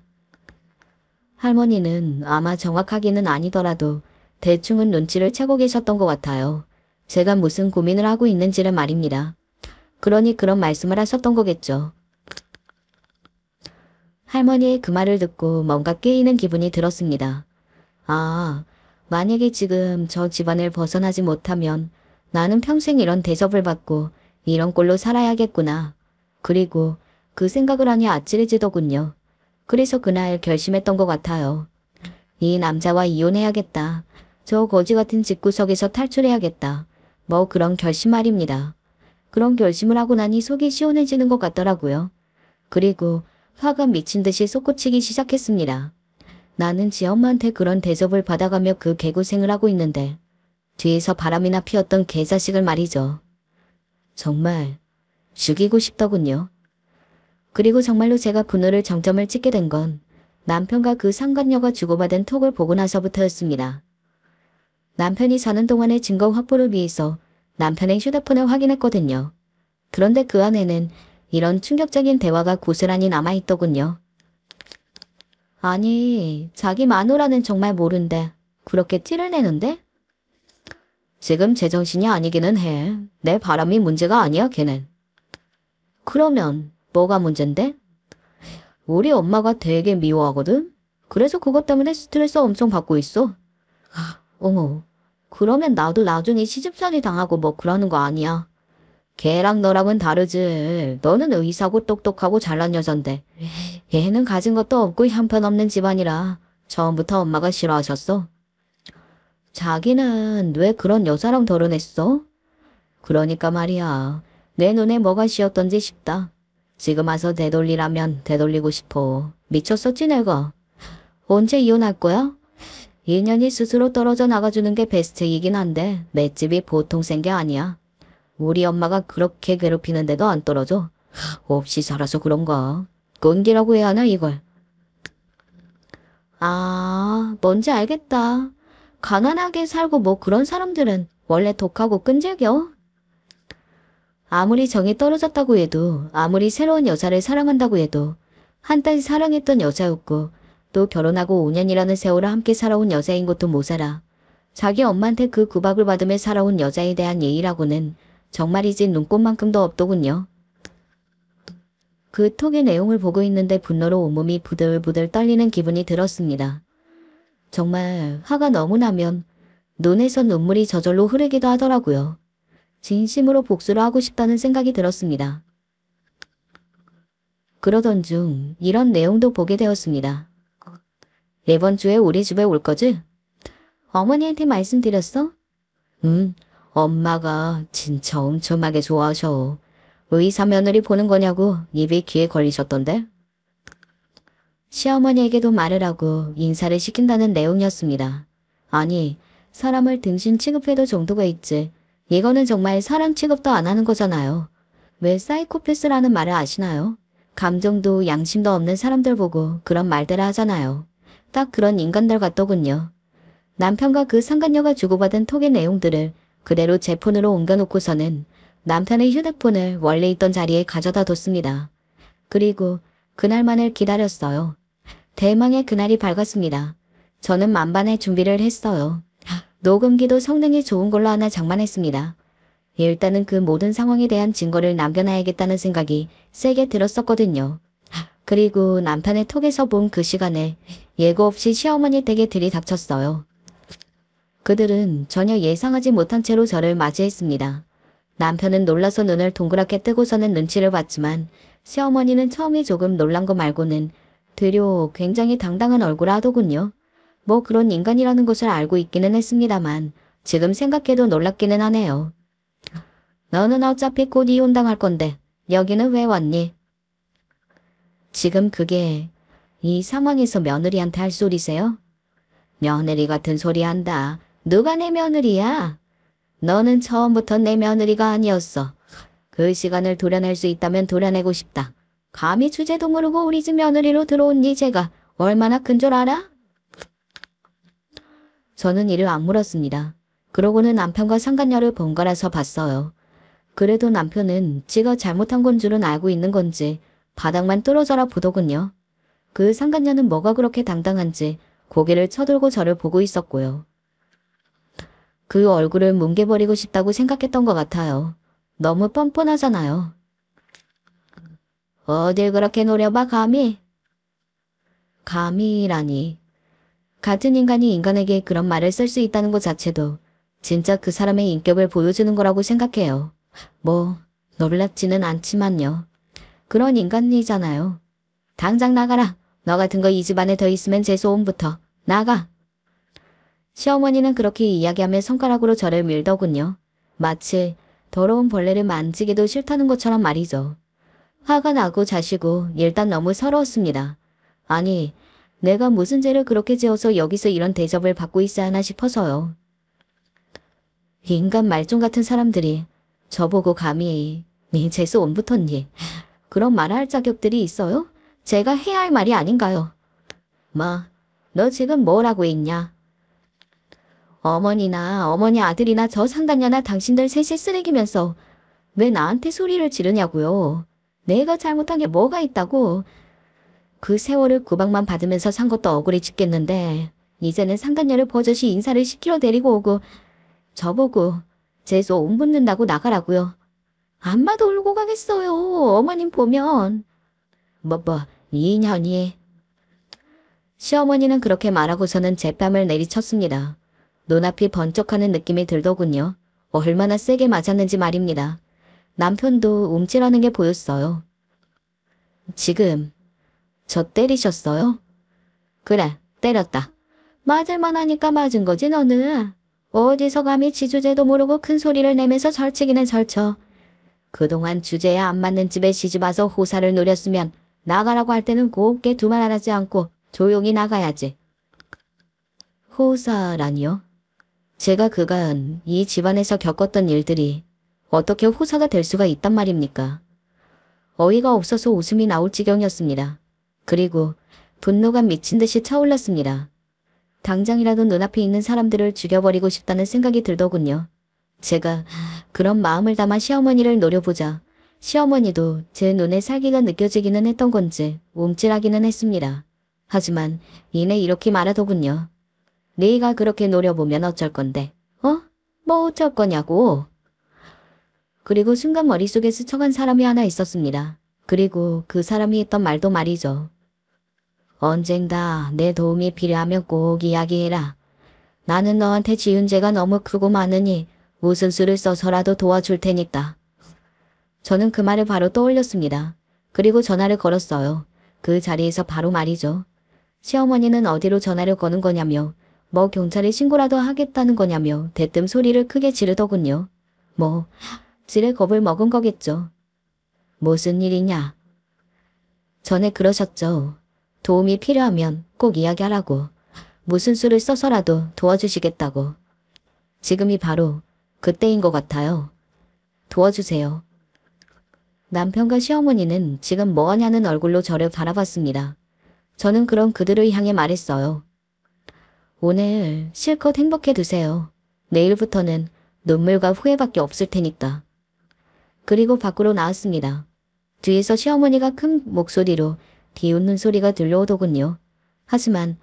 할머니는 아마 정확하게는 아니더라도 대충은 눈치를 채고 계셨던 것 같아요. 제가 무슨 고민을 하고 있는지를 말입니다. 그러니 그런 말씀을 하셨던 거겠죠. 할머니의 그 말을 듣고 뭔가 깨이는 기분이 들었습니다. 아, 만약에 지금 저 집안을 벗어나지 못하면 나는 평생 이런 대접을 받고 이런 꼴로 살아야겠구나. 그리고 그 생각을 하니 아찔해지더군요. 그래서 그날 결심했던 것 같아요. 이 남자와 이혼해야겠다. 저 거지 같은 집구석에서 탈출해야겠다. 뭐 그런 결심 말입니다. 그런 결심을 하고 나니 속이 시원해지는 것 같더라고요. 그리고 화가 미친 듯이 솟구치기 시작했습니다. 나는 지 엄마한테 그런 대접을 받아가며 그 개고생을 하고 있는데 뒤에서 바람이나 피웠던 개자식을 말이죠. 정말 죽이고 싶더군요. 그리고 정말로 제가 분노를 정점을 찍게 된 건 남편과 그 상간녀가 주고받은 톡을 보고 나서부터였습니다. 남편이 사는 동안의 증거 확보를 위해서 남편의 휴대폰을 확인했거든요. 그런데 그 안에는 이런 충격적인 대화가 고스란히 남아있더군요. 아니, 자기 마누라는 정말 모른데 그렇게 찌를 내는데? 지금 제정신이 아니기는 해. 내 바람이 문제가 아니야, 걔는. 그러면 뭐가 문젠데? 우리 엄마가 되게 미워하거든? 그래서 그것 때문에 스트레스 엄청 받고 있어. 어머, 그러면 나도 나중에 시집살이 당하고 뭐 그러는 거 아니야? 걔랑 너랑은 다르지. 너는 의사고 똑똑하고 잘난 여잔데 얘는 가진 것도 없고 형편없는 집안이라 처음부터 엄마가 싫어하셨어. 자기는 왜 그런 여자랑 결혼했어? 그러니까 말이야. 내 눈에 뭐가 씌었던지 싶다. 지금 와서 되돌리라면 되돌리고 싶어. 미쳤었지 내가. 언제 이혼할 거야? 인연이 스스로 떨어져 나가주는 게 베스트이긴 한데 맷집이 보통 센 게 아니야. 우리 엄마가 그렇게 괴롭히는데도 안 떨어져. 없이 살아서 그런가. 꼰기라고 해야 하나 이걸. 아, 뭔지 알겠다. 가난하게 살고 뭐 그런 사람들은 원래 독하고 끈질겨. 아무리 정이 떨어졌다고 해도 아무리 새로운 여자를 사랑한다고 해도 한때 사랑했던 여자였고 또 결혼하고 5년이라는 세월을 함께 살아온 여자인 것도 모자라 자기 엄마한테 그 구박을 받으며 살아온 여자에 대한 예의라고는 정말이지 눈꽃만큼도 없더군요. 그 톡의 내용을 보고 있는데 분노로 온몸이 부들부들 떨리는 기분이 들었습니다. 정말 화가 너무 나면 눈에서 눈물이 저절로 흐르기도 하더라고요. 진심으로 복수를 하고 싶다는 생각이 들었습니다. 그러던 중 이런 내용도 보게 되었습니다. 이번 주에 우리 집에 올 거지? 어머니한테 말씀드렸어? 엄마가 진짜 엄청나게 좋아하셔. 의사 며느리 보는 거냐고 입이 귀에 걸리셨던데? 시어머니에게도 말을 하고 인사를 시킨다는 내용이었습니다. 아니, 사람을 등신 취급해도 정도가 있지. 이거는 정말 사람 취급도 안 하는 거잖아요. 왜 사이코패스라는 말을 아시나요? 감정도 양심도 없는 사람들 보고 그런 말들을 하잖아요. 딱 그런 인간들 같더군요. 남편과 그 상간녀가 주고받은 톡의 내용들을 그대로 제 폰으로 옮겨놓고서는 남편의 휴대폰을 원래 있던 자리에 가져다 뒀습니다. 그리고 그날만을 기다렸어요. 대망의 그날이 밝았습니다. 저는 만반의 준비를 했어요. 녹음기도 성능이 좋은 걸로 하나 장만했습니다. 일단은 그 모든 상황에 대한 증거를 남겨놔야겠다는 생각이 세게 들었었거든요. 그리고 남편의 톡에서 본 그 시간에 예고 없이 시어머니 댁에 들이닥쳤어요. 그들은 전혀 예상하지 못한 채로 저를 맞이했습니다. 남편은 놀라서 눈을 동그랗게 뜨고서는 눈치를 봤지만 시어머니는 처음에 조금 놀란 거 말고는 되려 굉장히 당당한 얼굴을 하더군요. 뭐 그런 인간이라는 것을 알고 있기는 했습니다만 지금 생각해도 놀랍기는 하네요. 너는 어차피 곧 이혼당할 건데 여기는 왜 왔니? 지금 그게 이 상황에서 며느리한테 할 소리세요? 며느리 같은 소리 한다. 누가 내 며느리야? 너는 처음부터 내 며느리가 아니었어. 그 시간을 도려낼 수 있다면 도려내고 싶다. 감히 주제도 모르고 우리 집 며느리로 들어온 네 죄가 얼마나 큰 줄 알아? 저는 이를 악물었습니다. 그러고는 남편과 상간녀를 번갈아서 봤어요. 그래도 남편은 지가 잘못한 건 줄은 알고 있는 건지 바닥만 뚫어져라 보더군요. 그 상간녀는 뭐가 그렇게 당당한지 고개를 쳐들고 저를 보고 있었고요. 그 얼굴을 뭉개버리고 싶다고 생각했던 것 같아요. 너무 뻔뻔하잖아요. 어딜 그렇게 노려봐 감히? 감히라니. 같은 인간이 인간에게 그런 말을 쓸 수 있다는 것 자체도 진짜 그 사람의 인격을 보여주는 거라고 생각해요. 뭐 놀랍지는 않지만요. 그런 인간이잖아요. 당장 나가라. 너 같은 거 이 집안에 더 있으면 재소음부터 나가. 시어머니는 그렇게 이야기하며 손가락으로 저를 밀더군요. 마치 더러운 벌레를 만지기도 싫다는 것처럼 말이죠. 화가 나고 자시고 일단 너무 서러웠습니다. 아니, 내가 무슨 죄를 그렇게 지어서 여기서 이런 대접을 받고 있어야 하나 싶어서요. 인간 말종 같은 사람들이 저보고 감히 네 재수옴부터니 그런 말할 자격들이 있어요? 제가 해야 할 말이 아닌가요? 뭐, 너 지금 뭐라고 있냐? 어머니나 어머니 아들이나 저 상간녀나 당신들 셋이 쓰레기면서 왜 나한테 소리를 지르냐고요. 내가 잘못한 게 뭐가 있다고. 그 세월을 구박만 받으면서 산 것도 억울해 죽겠는데 이제는 상간녀를 버젓이 인사를 시키러 데리고 오고 저보고 재수 온 붙는다고 나가라고요. 안마도 울고 가겠어요. 어머님 보면. 뭐 2년이. 시어머니는 그렇게 말하고서는 제 뺨을 내리쳤습니다. 눈앞이 번쩍하는 느낌이 들더군요. 얼마나 세게 맞았는지 말입니다. 남편도 움찔하는 게 보였어요. 지금 저 때리셨어요? 그래, 때렸다. 맞을만 하니까 맞은 거지 너는. 어디서 감히 지 주제도 모르고 큰 소리를 내면서 절치기는 절쳐. 그동안 주제에 안 맞는 집에 시집와서 호사를 누렸으면 나가라고 할 때는 곱게 두 말 하지 않고 조용히 나가야지. 호사라니요? 제가 그간 이 집안에서 겪었던 일들이 어떻게 호사가 될 수가 있단 말입니까? 어이가 없어서 웃음이 나올 지경이었습니다. 그리고 분노가 미친 듯이 차올랐습니다. 당장이라도 눈앞에 있는 사람들을 죽여버리고 싶다는 생각이 들더군요. 제가 그런 마음을 담아 시어머니를 노려보자 시어머니도 제 눈에 살기가 느껴지기는 했던 건지 움찔하기는 했습니다. 하지만 이내 이렇게 말하더군요. 네가 그렇게 노려보면 어쩔 건데? 뭐 어쩔 거냐고. 그리고 순간 머릿속에 스쳐간 사람이 하나 있었습니다. 그리고 그 사람이 했던 말도 말이죠. 언젠가 내 도움이 필요하면 꼭 이야기해라. 나는 너한테 지은 죄가 너무 크고 많으니 무슨 수를 써서라도 도와줄 테니까. 저는 그 말을 바로 떠올렸습니다. 그리고 전화를 걸었어요. 그 자리에서 바로 말이죠. 시어머니는 어디로 전화를 거는 거냐며 뭐 경찰에 신고라도 하겠다는 거냐며 대뜸 소리를 크게 지르더군요. 뭐 지레 겁을 먹은 거겠죠. 무슨 일이냐? 전에 그러셨죠. 도움이 필요하면 꼭 이야기하라고. 무슨 수를 써서라도 도와주시겠다고. 지금이 바로 그때인 것 같아요. 도와주세요. 남편과 시어머니는 지금 뭐하냐는 얼굴로 저를 바라봤습니다. 저는 그럼 그들을 향해 말했어요. 오늘 실컷 행복해 두세요. 내일부터는 눈물과 후회밖에 없을 테니까. 그리고 밖으로 나왔습니다. 뒤에서 시어머니가 큰 목소리로 비웃는 소리가 들려오더군요. 하지만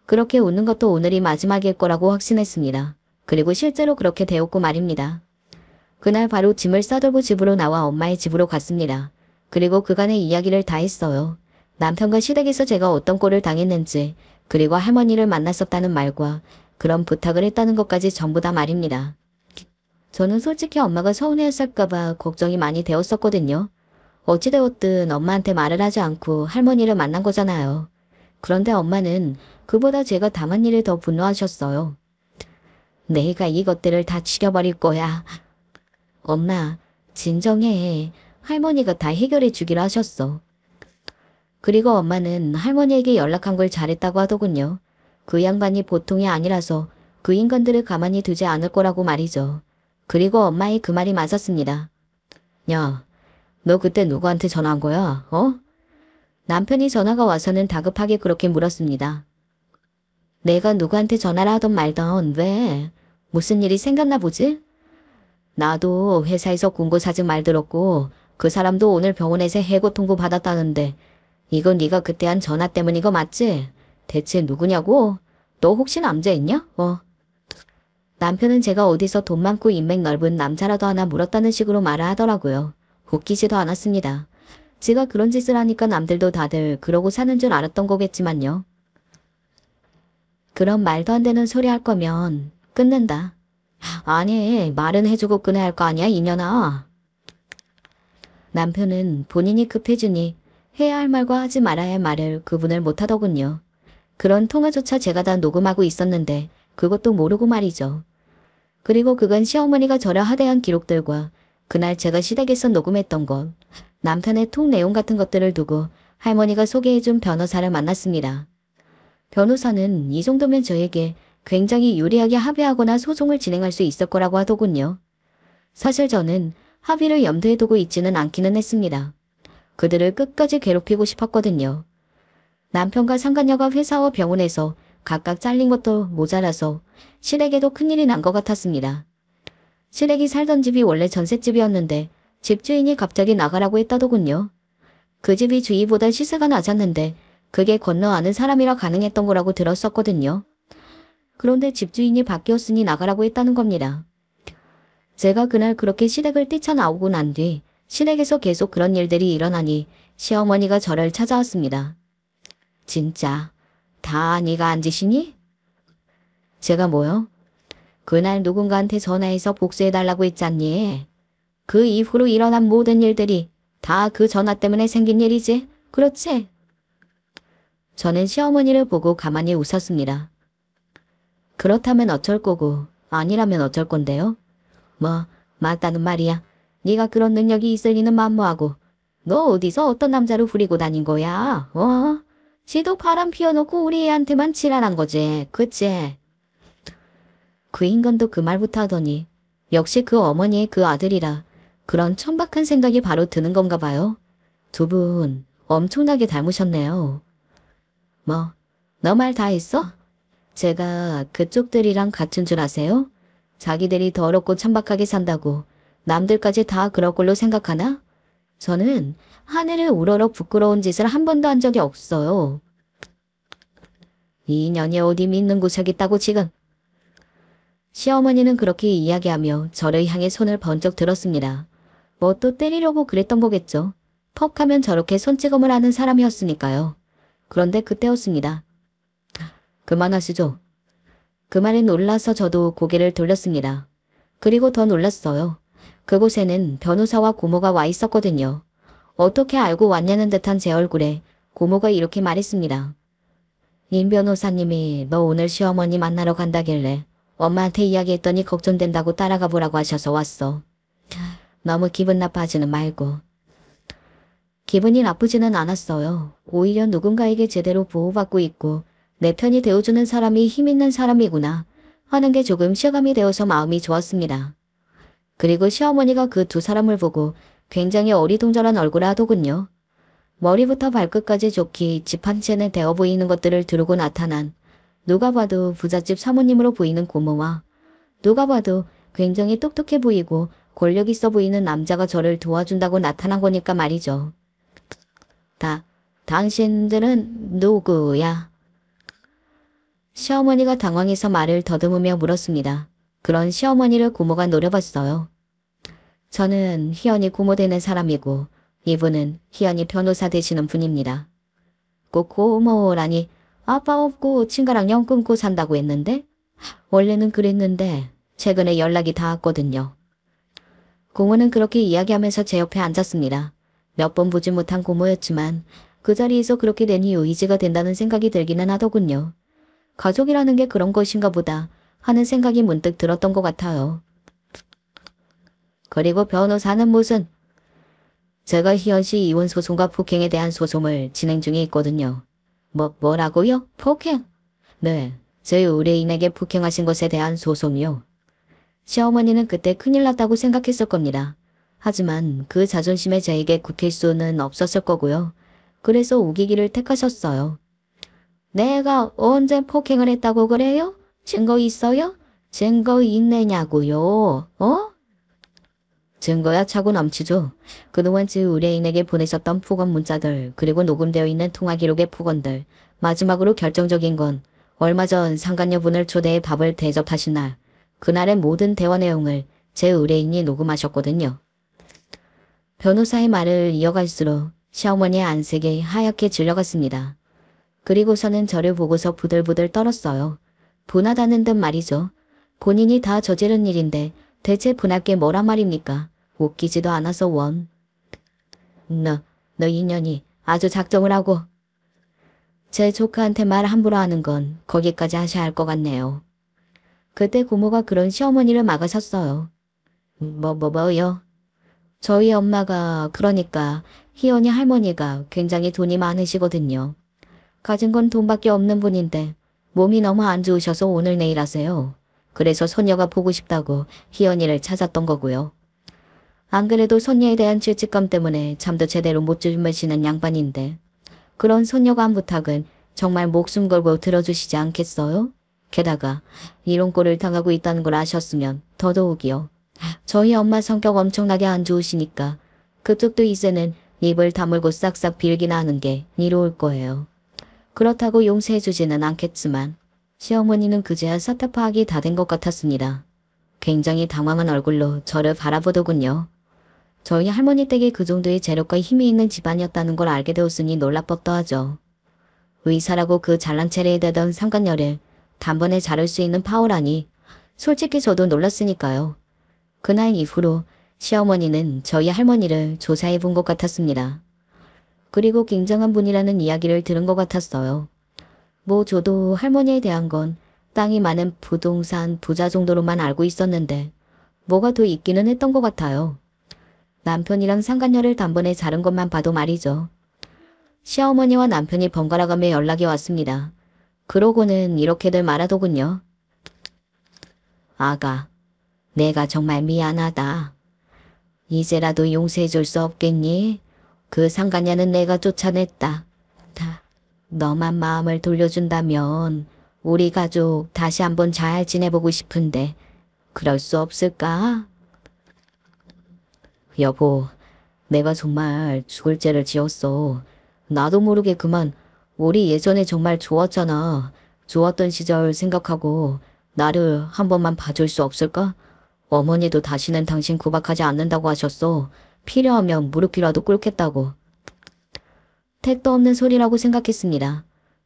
그렇게 웃는 것도 오늘이 마지막일 거라고 확신했습니다. 그리고 실제로 그렇게 되었고 말입니다. 그날 바로 짐을 싸들고 집으로 나와 엄마의 집으로 갔습니다. 그리고 그간의 이야기를 다 했어요. 남편과 시댁에서 제가 어떤 꼴을 당했는지, 그리고 할머니를 만났었다는 말과 그런 부탁을 했다는 것까지 전부 다 말입니다. 저는 솔직히 엄마가 서운해했을까봐 걱정이 많이 되었었거든요. 어찌되었든 엄마한테 말을 하지 않고 할머니를 만난 거잖아요. 그런데 엄마는 그보다 제가 당한 일에 더 분노하셨어요. 내가 이것들을 다 죽여버릴 거야. 엄마, 진정해. 할머니가 다 해결해 주기로 하셨어. 그리고 엄마는 할머니에게 연락한 걸 잘했다고 하더군요. 그 양반이 보통이 아니라서 그 인간들을 가만히 두지 않을 거라고 말이죠. 그리고 엄마의 그 말이 맞았습니다. 야, 너 그때 누구한테 전화한 거야? 어? 남편이 전화가 와서는 다급하게 그렇게 물었습니다. 내가 누구한테 전화를 하던 말던 왜? 무슨 일이 생겼나 보지? 나도 회사에서 공고사직 말 들었고 그 사람도 오늘 병원에서 해고 통보 받았다는데 이건 네가 그때 한 전화 때문 이거 맞지? 대체 누구냐고? 너 혹시 남자있냐? 남편은 제가 어디서 돈 많고 인맥 넓은 남자라도 하나 물었다는 식으로 말을 하더라고요. 웃기지도 않았습니다. 제가 그런 짓을 하니까 남들도 다들 그러고 사는 줄 알았던 거겠지만요. 그런 말도 안 되는 소리 할 거면 끊는다. 아니, 말은 해주고 끊어야 할 거 아니야, 이년아. 남편은 본인이 급해지니 해야 할 말과 하지 말아야 할 말을 구분을 못하더군요. 그런 통화조차 제가 다 녹음하고 있었는데 그것도 모르고 말이죠. 그리고 그건 시어머니가 저를 하대한 기록들과 그날 제가 시댁에서 녹음했던 것, 남편의 통 내용 같은 것들을 두고 할머니가 소개해준 변호사를 만났습니다. 변호사는 이 정도면 저에게 굉장히 유리하게 합의하거나 소송을 진행할 수 있을 거라고 하더군요. 사실 저는 합의를 염두에 두고 있지는 않기는 했습니다. 그들을 끝까지 괴롭히고 싶었거든요. 남편과 상간녀가 회사와 병원에서 각각 잘린 것도 모자라서 시댁에도 큰일이 난 것 같았습니다. 시댁이 살던 집이 원래 전셋집이었는데 집주인이 갑자기 나가라고 했다더군요. 그 집이 주위보다 시세가 낮았는데 그게 건너 아는 사람이라 가능했던 거라고 들었었거든요. 그런데 집주인이 바뀌었으니 나가라고 했다는 겁니다. 제가 그날 그렇게 시댁을 뛰쳐나오고 난 뒤 시댁에서 계속 그런 일들이 일어나니 시어머니가 저를 찾아왔습니다. 진짜 다 네가 한 짓이니? 제가 뭐요? 그날 누군가한테 전화해서 복수해달라고 했잖니. 그 이후로 일어난 모든 일들이 다 그 전화 때문에 생긴 일이지? 그렇지? 저는 시어머니를 보고 가만히 웃었습니다. 그렇다면 어쩔 거고 아니라면 어쩔 건데요? 맞다는 말이야. 네가 그런 능력이 있을 리는 만무하고 너 어디서 어떤 남자로 부리고 다닌 거야? 지도 바람 피워놓고 우리 애한테만 지랄한 거지. 그치? 그 인간도 그 말부터 하더니 역시 그 어머니의 그 아들이라 그런 천박한 생각이 바로 드는 건가 봐요. 두 분 엄청나게 닮으셨네요. 너 말 다 했어? 제가 그쪽들이랑 같은 줄 아세요? 자기들이 더럽고 천박하게 산다고 남들까지 다 그럴 걸로 생각하나? 저는 하늘을 우러러 부끄러운 짓을 한 번도 한 적이 없어요. 이 년이 어디 믿는 구석이 있다고 지금. 시어머니는 그렇게 이야기하며 저를 향해 손을 번쩍 들었습니다. 뭐 또 때리려고 그랬던 거겠죠. 퍽 하면 저렇게 손찌검을 하는 사람이었으니까요. 그런데 그때였습니다. 그만하시죠. 그 말에 놀라서 저도 고개를 돌렸습니다. 그리고 더 놀랐어요. 그곳에는 변호사와 고모가 와 있었거든요. 어떻게 알고 왔냐는 듯한 제 얼굴에 고모가 이렇게 말했습니다. 임 변호사님이 너 오늘 시어머니 만나러 간다길래 엄마한테 이야기했더니 걱정된다고 따라가 보라고 하셔서 왔어. 너무 기분 나빠하지는 말고. 기분이 나쁘지는 않았어요. 오히려 누군가에게 제대로 보호받고 있고 내 편이 되어주는 사람이 힘있는 사람이구나 하는 게 조금 실감이 되어서 마음이 좋았습니다. 그리고 시어머니가 그 두 사람을 보고 굉장히 어리둥절한 얼굴을 하더군요. 머리부터 발끝까지 좋게 집 한 채는 되어 보이는 것들을 두르고 나타난 누가 봐도 부잣집 사모님으로 보이는 고모와 누가 봐도 굉장히 똑똑해 보이고 권력 있어 보이는 남자가 저를 도와준다고 나타난 거니까 말이죠. 당신들은 누구야? 시어머니가 당황해서 말을 더듬으며 물었습니다. 그런 시어머니를 고모가 노려봤어요. 저는 희연이 고모 되는 사람이고 이분은 희연이 변호사 되시는 분입니다. 꼭 고모라니 아빠 없고 친가랑 영 끊고 산다고 했는데 원래는 그랬는데 최근에 연락이 닿았거든요. 고모는 그렇게 이야기하면서 제 옆에 앉았습니다. 몇 번 보지 못한 고모였지만 그 자리에서 그렇게 된 이후 의지가 된다는 생각이 들기는 하더군요. 가족이라는 게 그런 것인가 보다 하는 생각이 문득 들었던 것 같아요. 그리고 변호사는 무슨? 제가 희연씨 이혼 소송과 폭행에 대한 소송을 진행 중에 있거든요. 뭐라고요? 폭행? 네, 저희 의뢰인에게 폭행하신 것에 대한 소송이요. 시어머니는 그때 큰일 났다고 생각했을 겁니다. 하지만 그 자존심에 저에게 굽힐 수는 없었을 거고요. 그래서 우기기를 택하셨어요. 내가 언제 폭행을 했다고 그래요? 증거 있어요? 증거 있느냐고요? 증거야 차고 넘치죠. 그동안 제 의뢰인에게 보내셨던 폭언 문자들 그리고 녹음되어 있는 통화 기록의 폭언들 마지막으로 결정적인 건 얼마 전 상간녀분을 초대해 밥을 대접하신 날 그날의 모든 대화 내용을 제 의뢰인이 녹음하셨거든요. 변호사의 말을 이어갈수록 시어머니의 안색이 하얗게 질려갔습니다. 그리고서는 저를 보고서 부들부들 떨었어요. 분하다는 듯 말이죠. 본인이 다 저지른 일인데 대체 분할 게 뭐란 말입니까? 웃기지도 않아서 원. 너 인연이 아주 작정을 하고. 제 조카한테 말 함부로 하는 건 거기까지 하셔야 할 것 같네요. 그때 고모가 그런 시어머니를 막으셨어요. 뭐요? 저희 엄마가 그러니까 희연이 할머니가 굉장히 돈이 많으시거든요. 가진 건 돈밖에 없는 분인데 몸이 너무 안 좋으셔서 오늘 내일 하세요. 그래서 손녀가 보고 싶다고 희연이를 찾았던 거고요. 안 그래도 손녀에 대한 죄책감 때문에 잠도 제대로 못 주무시는 양반인데 그런 손녀가 한 부탁은 정말 목숨 걸고 들어주시지 않겠어요? 게다가 이런 꼴을 당하고 있다는 걸 아셨으면 더더욱이요. 저희 엄마 성격 엄청나게 안 좋으시니까 그쪽도 이제는 입을 다물고 싹싹 빌기나 하는 게 이로울 거예요. 그렇다고 용서해주지는 않겠지만 시어머니는 그제야 사태 파악이 다 된 것 같았습니다. 굉장히 당황한 얼굴로 저를 바라보더군요. 저희 할머니 댁에 그 정도의 재력과 힘이 있는 집안이었다는 걸 알게 되었으니 놀랍법도 하죠. 의사라고 그 잘난 체레에 대던 상간녀를 단번에 자를 수 있는 파워라니 솔직히 저도 놀랐으니까요. 그날 이후로 시어머니는 저희 할머니를 조사해 본 것 같았습니다. 그리고 굉장한 분이라는 이야기를 들은 것 같았어요. 저도 할머니에 대한 건 땅이 많은 부동산 부자 정도로만 알고 있었는데 뭐가 더 있기는 했던 것 같아요. 남편이랑 상간녀를 단번에 자른 것만 봐도 말이죠. 시어머니와 남편이 번갈아가며 연락이 왔습니다. 그러고는 이렇게들 말하더군요. 아가, 내가 정말 미안하다. 이제라도 용서해줄 수 없겠니? 그 상간녀는 내가 쫓아냈다. 너만 마음을 돌려준다면 우리 가족 다시 한번 잘 지내보고 싶은데 그럴 수 없을까? 여보, 내가 정말 죽을 죄를 지었어. 나도 모르게 그만. 우리 예전에 정말 좋았잖아. 좋았던 시절 생각하고 나를 한 번만 봐줄 수 없을까? 어머니도 다시는 당신 구박하지 않는다고 하셨어. 필요하면 무릎이라도 꿇겠다고. 택도 없는 소리라고 생각했습니다.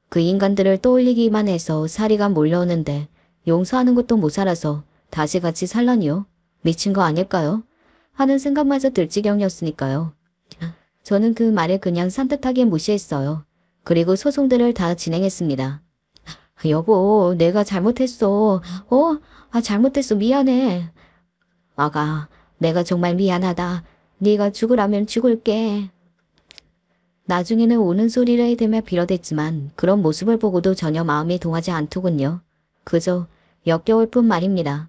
그 인간들을 떠올리기만 해서 사리가 몰려오는데 용서하는 것도 못 살아서 다시 같이 살라니요? 미친 거 아닐까요? 하는 생각마저 들 지경이었으니까요. 저는 그 말을 그냥 산뜻하게 무시했어요. 그리고 소송들을 다 진행했습니다. 여보, 내가 잘못했어. 잘못했어. 미안해. 아가, 내가 정말 미안하다. 네가 죽으라면 죽을게. 나중에는 우는 소리를 해대며 빌어댔지만 그런 모습을 보고도 전혀 마음이 동하지 않더군요. 그저 역겨울 뿐 말입니다.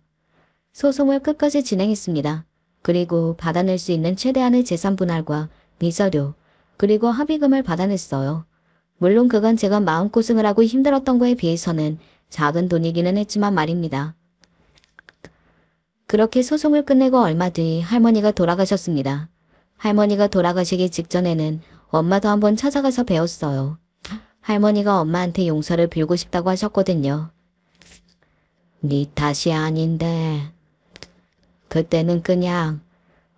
소송을 끝까지 진행했습니다. 그리고 받아낼 수 있는 최대한의 재산 분할과 미서료, 그리고 합의금을 받아냈어요. 물론 그간 제가 마음고생을 하고 힘들었던 거에 비해서는 작은 돈이기는 했지만 말입니다. 그렇게 소송을 끝내고 얼마 뒤 할머니가 돌아가셨습니다. 할머니가 돌아가시기 직전에는 엄마도 한번 찾아가서 배웠어요. 할머니가 엄마한테 용서를 빌고 싶다고 하셨거든요. 네 탓이 아닌데 그때는 그냥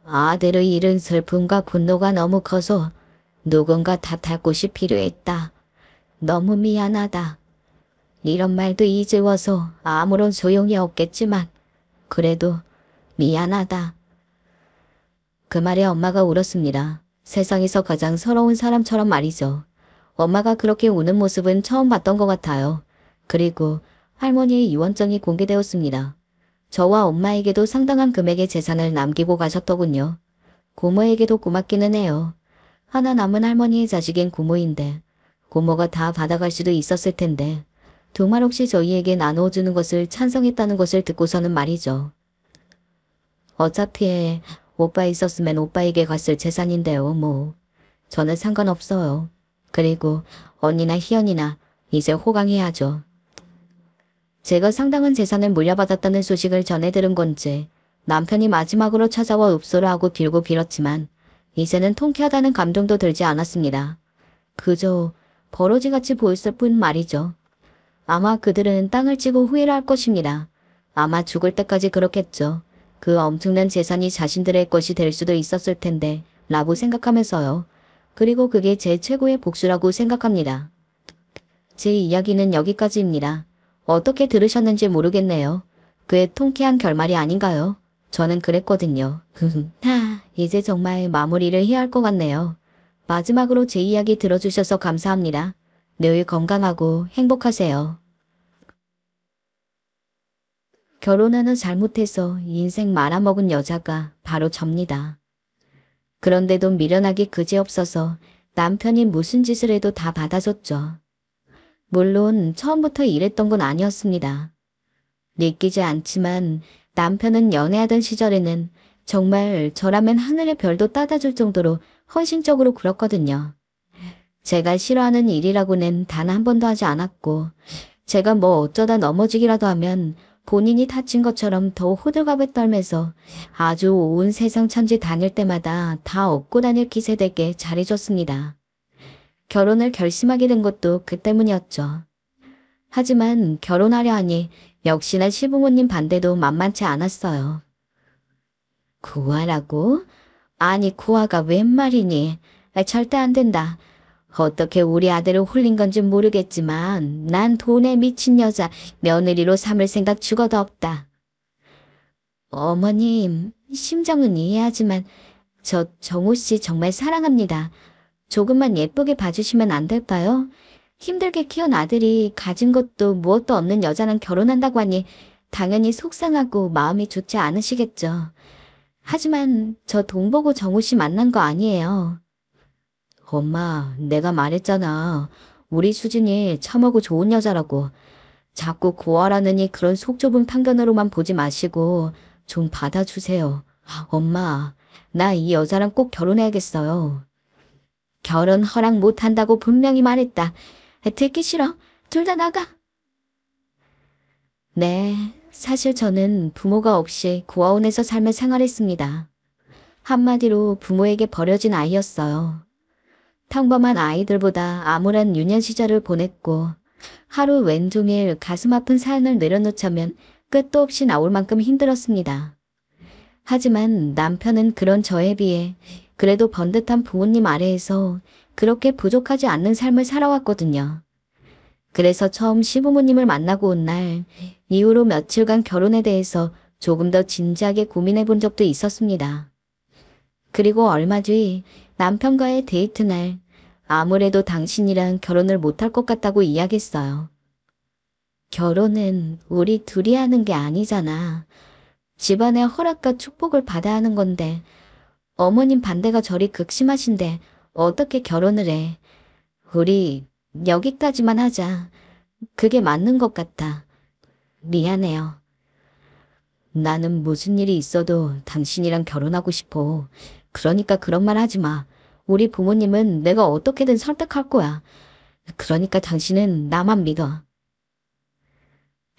아들을 잃은 슬픔과 분노가 너무 커서 누군가 탓할 곳이 필요했다. 너무 미안하다. 이런 말도 이제 와서 아무런 소용이 없겠지만 그래도 미안하다. 그 말에 엄마가 울었습니다. 세상에서 가장 서러운 사람처럼 말이죠. 엄마가 그렇게 우는 모습은 처음 봤던 것 같아요. 그리고 할머니의 유언장이 공개되었습니다. 저와 엄마에게도 상당한 금액의 재산을 남기고 가셨더군요. 고모에게도 고맙기는 해요. 하나 남은 할머니의 자식인 고모인데 고모가 다 받아갈 수도 있었을 텐데 두 말 없이 저희에게 나누어주는 것을 찬성했다는 것을 듣고서는 말이죠. 어차피 오빠 있었으면 오빠에게 갔을 재산인데요, 뭐. 저는 상관없어요. 그리고 언니나 희연이나 이제 호강해야죠. 제가 상당한 재산을 물려받았다는 소식을 전해 들은 건지 남편이 마지막으로 찾아와 읍소를 하고 빌고 빌었지만 이제는 통쾌하다는 감동도 들지 않았습니다. 그저 버러지같이 보였을 뿐 말이죠. 아마 그들은 땅을 치고 후회를 할 것입니다. 아마 죽을 때까지 그렇겠죠. 그 엄청난 재산이 자신들의 것이 될 수도 있었을 텐데 라고 생각하면서요. 그리고 그게 제 최고의 복수라고 생각합니다. 제 이야기는 여기까지입니다. 어떻게 들으셨는지 모르겠네요. 꽤 통쾌한 결말이 아닌가요? 저는 그랬거든요. 이제 정말 마무리를 해야 할 것 같네요. 마지막으로 제 이야기 들어주셔서 감사합니다. 늘 건강하고 행복하세요. 결혼하는 잘못해서 인생 말아먹은 여자가 바로 접니다. 그런데도 미련하기 그지없어서 남편이 무슨 짓을 해도 다 받아줬죠. 물론 처음부터 이랬던 건 아니었습니다. 믿기지 않지만 남편은 연애하던 시절에는 정말 저라면 하늘의 별도 따다줄 정도로 헌신적으로 굴었거든요. 제가 싫어하는 일이라고는 단 한 번도 하지 않았고 제가 뭐 어쩌다 넘어지기라도 하면 본인이 다친 것처럼 더 호들갑을 떨면서 아주 온 세상 천지 다닐 때마다 다 업고 다닐 기세되게 잘해줬습니다. 결혼을 결심하게 된 것도 그 때문이었죠. 하지만 결혼하려 하니 역시나 시부모님 반대도 만만치 않았어요. 구하라고? 아니 구하가 웬 말이니? 절대 안 된다. 어떻게 우리 아들을 홀린 건지 모르겠지만 난 돈에 미친 여자 며느리로 삼을 생각 죽어도 없다. 어머님, 심정은 이해하지만 저 정호 씨 정말 사랑합니다. 조금만 예쁘게 봐주시면 안 될까요? 힘들게 키운 아들이 가진 것도 무엇도 없는 여자랑 결혼한다고 하니 당연히 속상하고 마음이 좋지 않으시겠죠. 하지만 저 돈 보고 정호 씨 만난 거 아니에요. 엄마, 내가 말했잖아. 우리 수진이 참하고 좋은 여자라고. 자꾸 구하라느니 그런 속 좁은 편견으로만 보지 마시고 좀 받아주세요. 엄마, 나 이 여자랑 꼭 결혼해야겠어요. 결혼 허락 못한다고 분명히 말했다. 듣기 싫어. 둘 다 나가. 네, 사실 저는 부모가 없이 고아원에서 삶을 생활했습니다. 한마디로 부모에게 버려진 아이였어요. 평범한 아이들보다 암울한 유년 시절을 보냈고 하루 왼종일 가슴 아픈 사연을 내려놓자면 끝도 없이 나올 만큼 힘들었습니다. 하지만 남편은 그런 저에 비해 그래도 번듯한 부모님 아래에서 그렇게 부족하지 않는 삶을 살아왔거든요. 그래서 처음 시부모님을 만나고 온 날 이후로 며칠간 결혼에 대해서 조금 더 진지하게 고민해 본 적도 있었습니다. 그리고 얼마 뒤 남편과의 데이트 날 아무래도 당신이랑 결혼을 못할 것 같다고 이야기했어요. 결혼은 우리 둘이 하는 게 아니잖아. 집안의 허락과 축복을 받아야 하는 건데 어머님 반대가 저리 극심하신데 어떻게 결혼을 해. 우리 여기까지만 하자. 그게 맞는 것 같아. 미안해요. 나는 무슨 일이 있어도 당신이랑 결혼하고 싶어. 그러니까 그런 말 하지 마. 우리 부모님은 내가 어떻게든 설득할 거야. 그러니까 당신은 나만 믿어.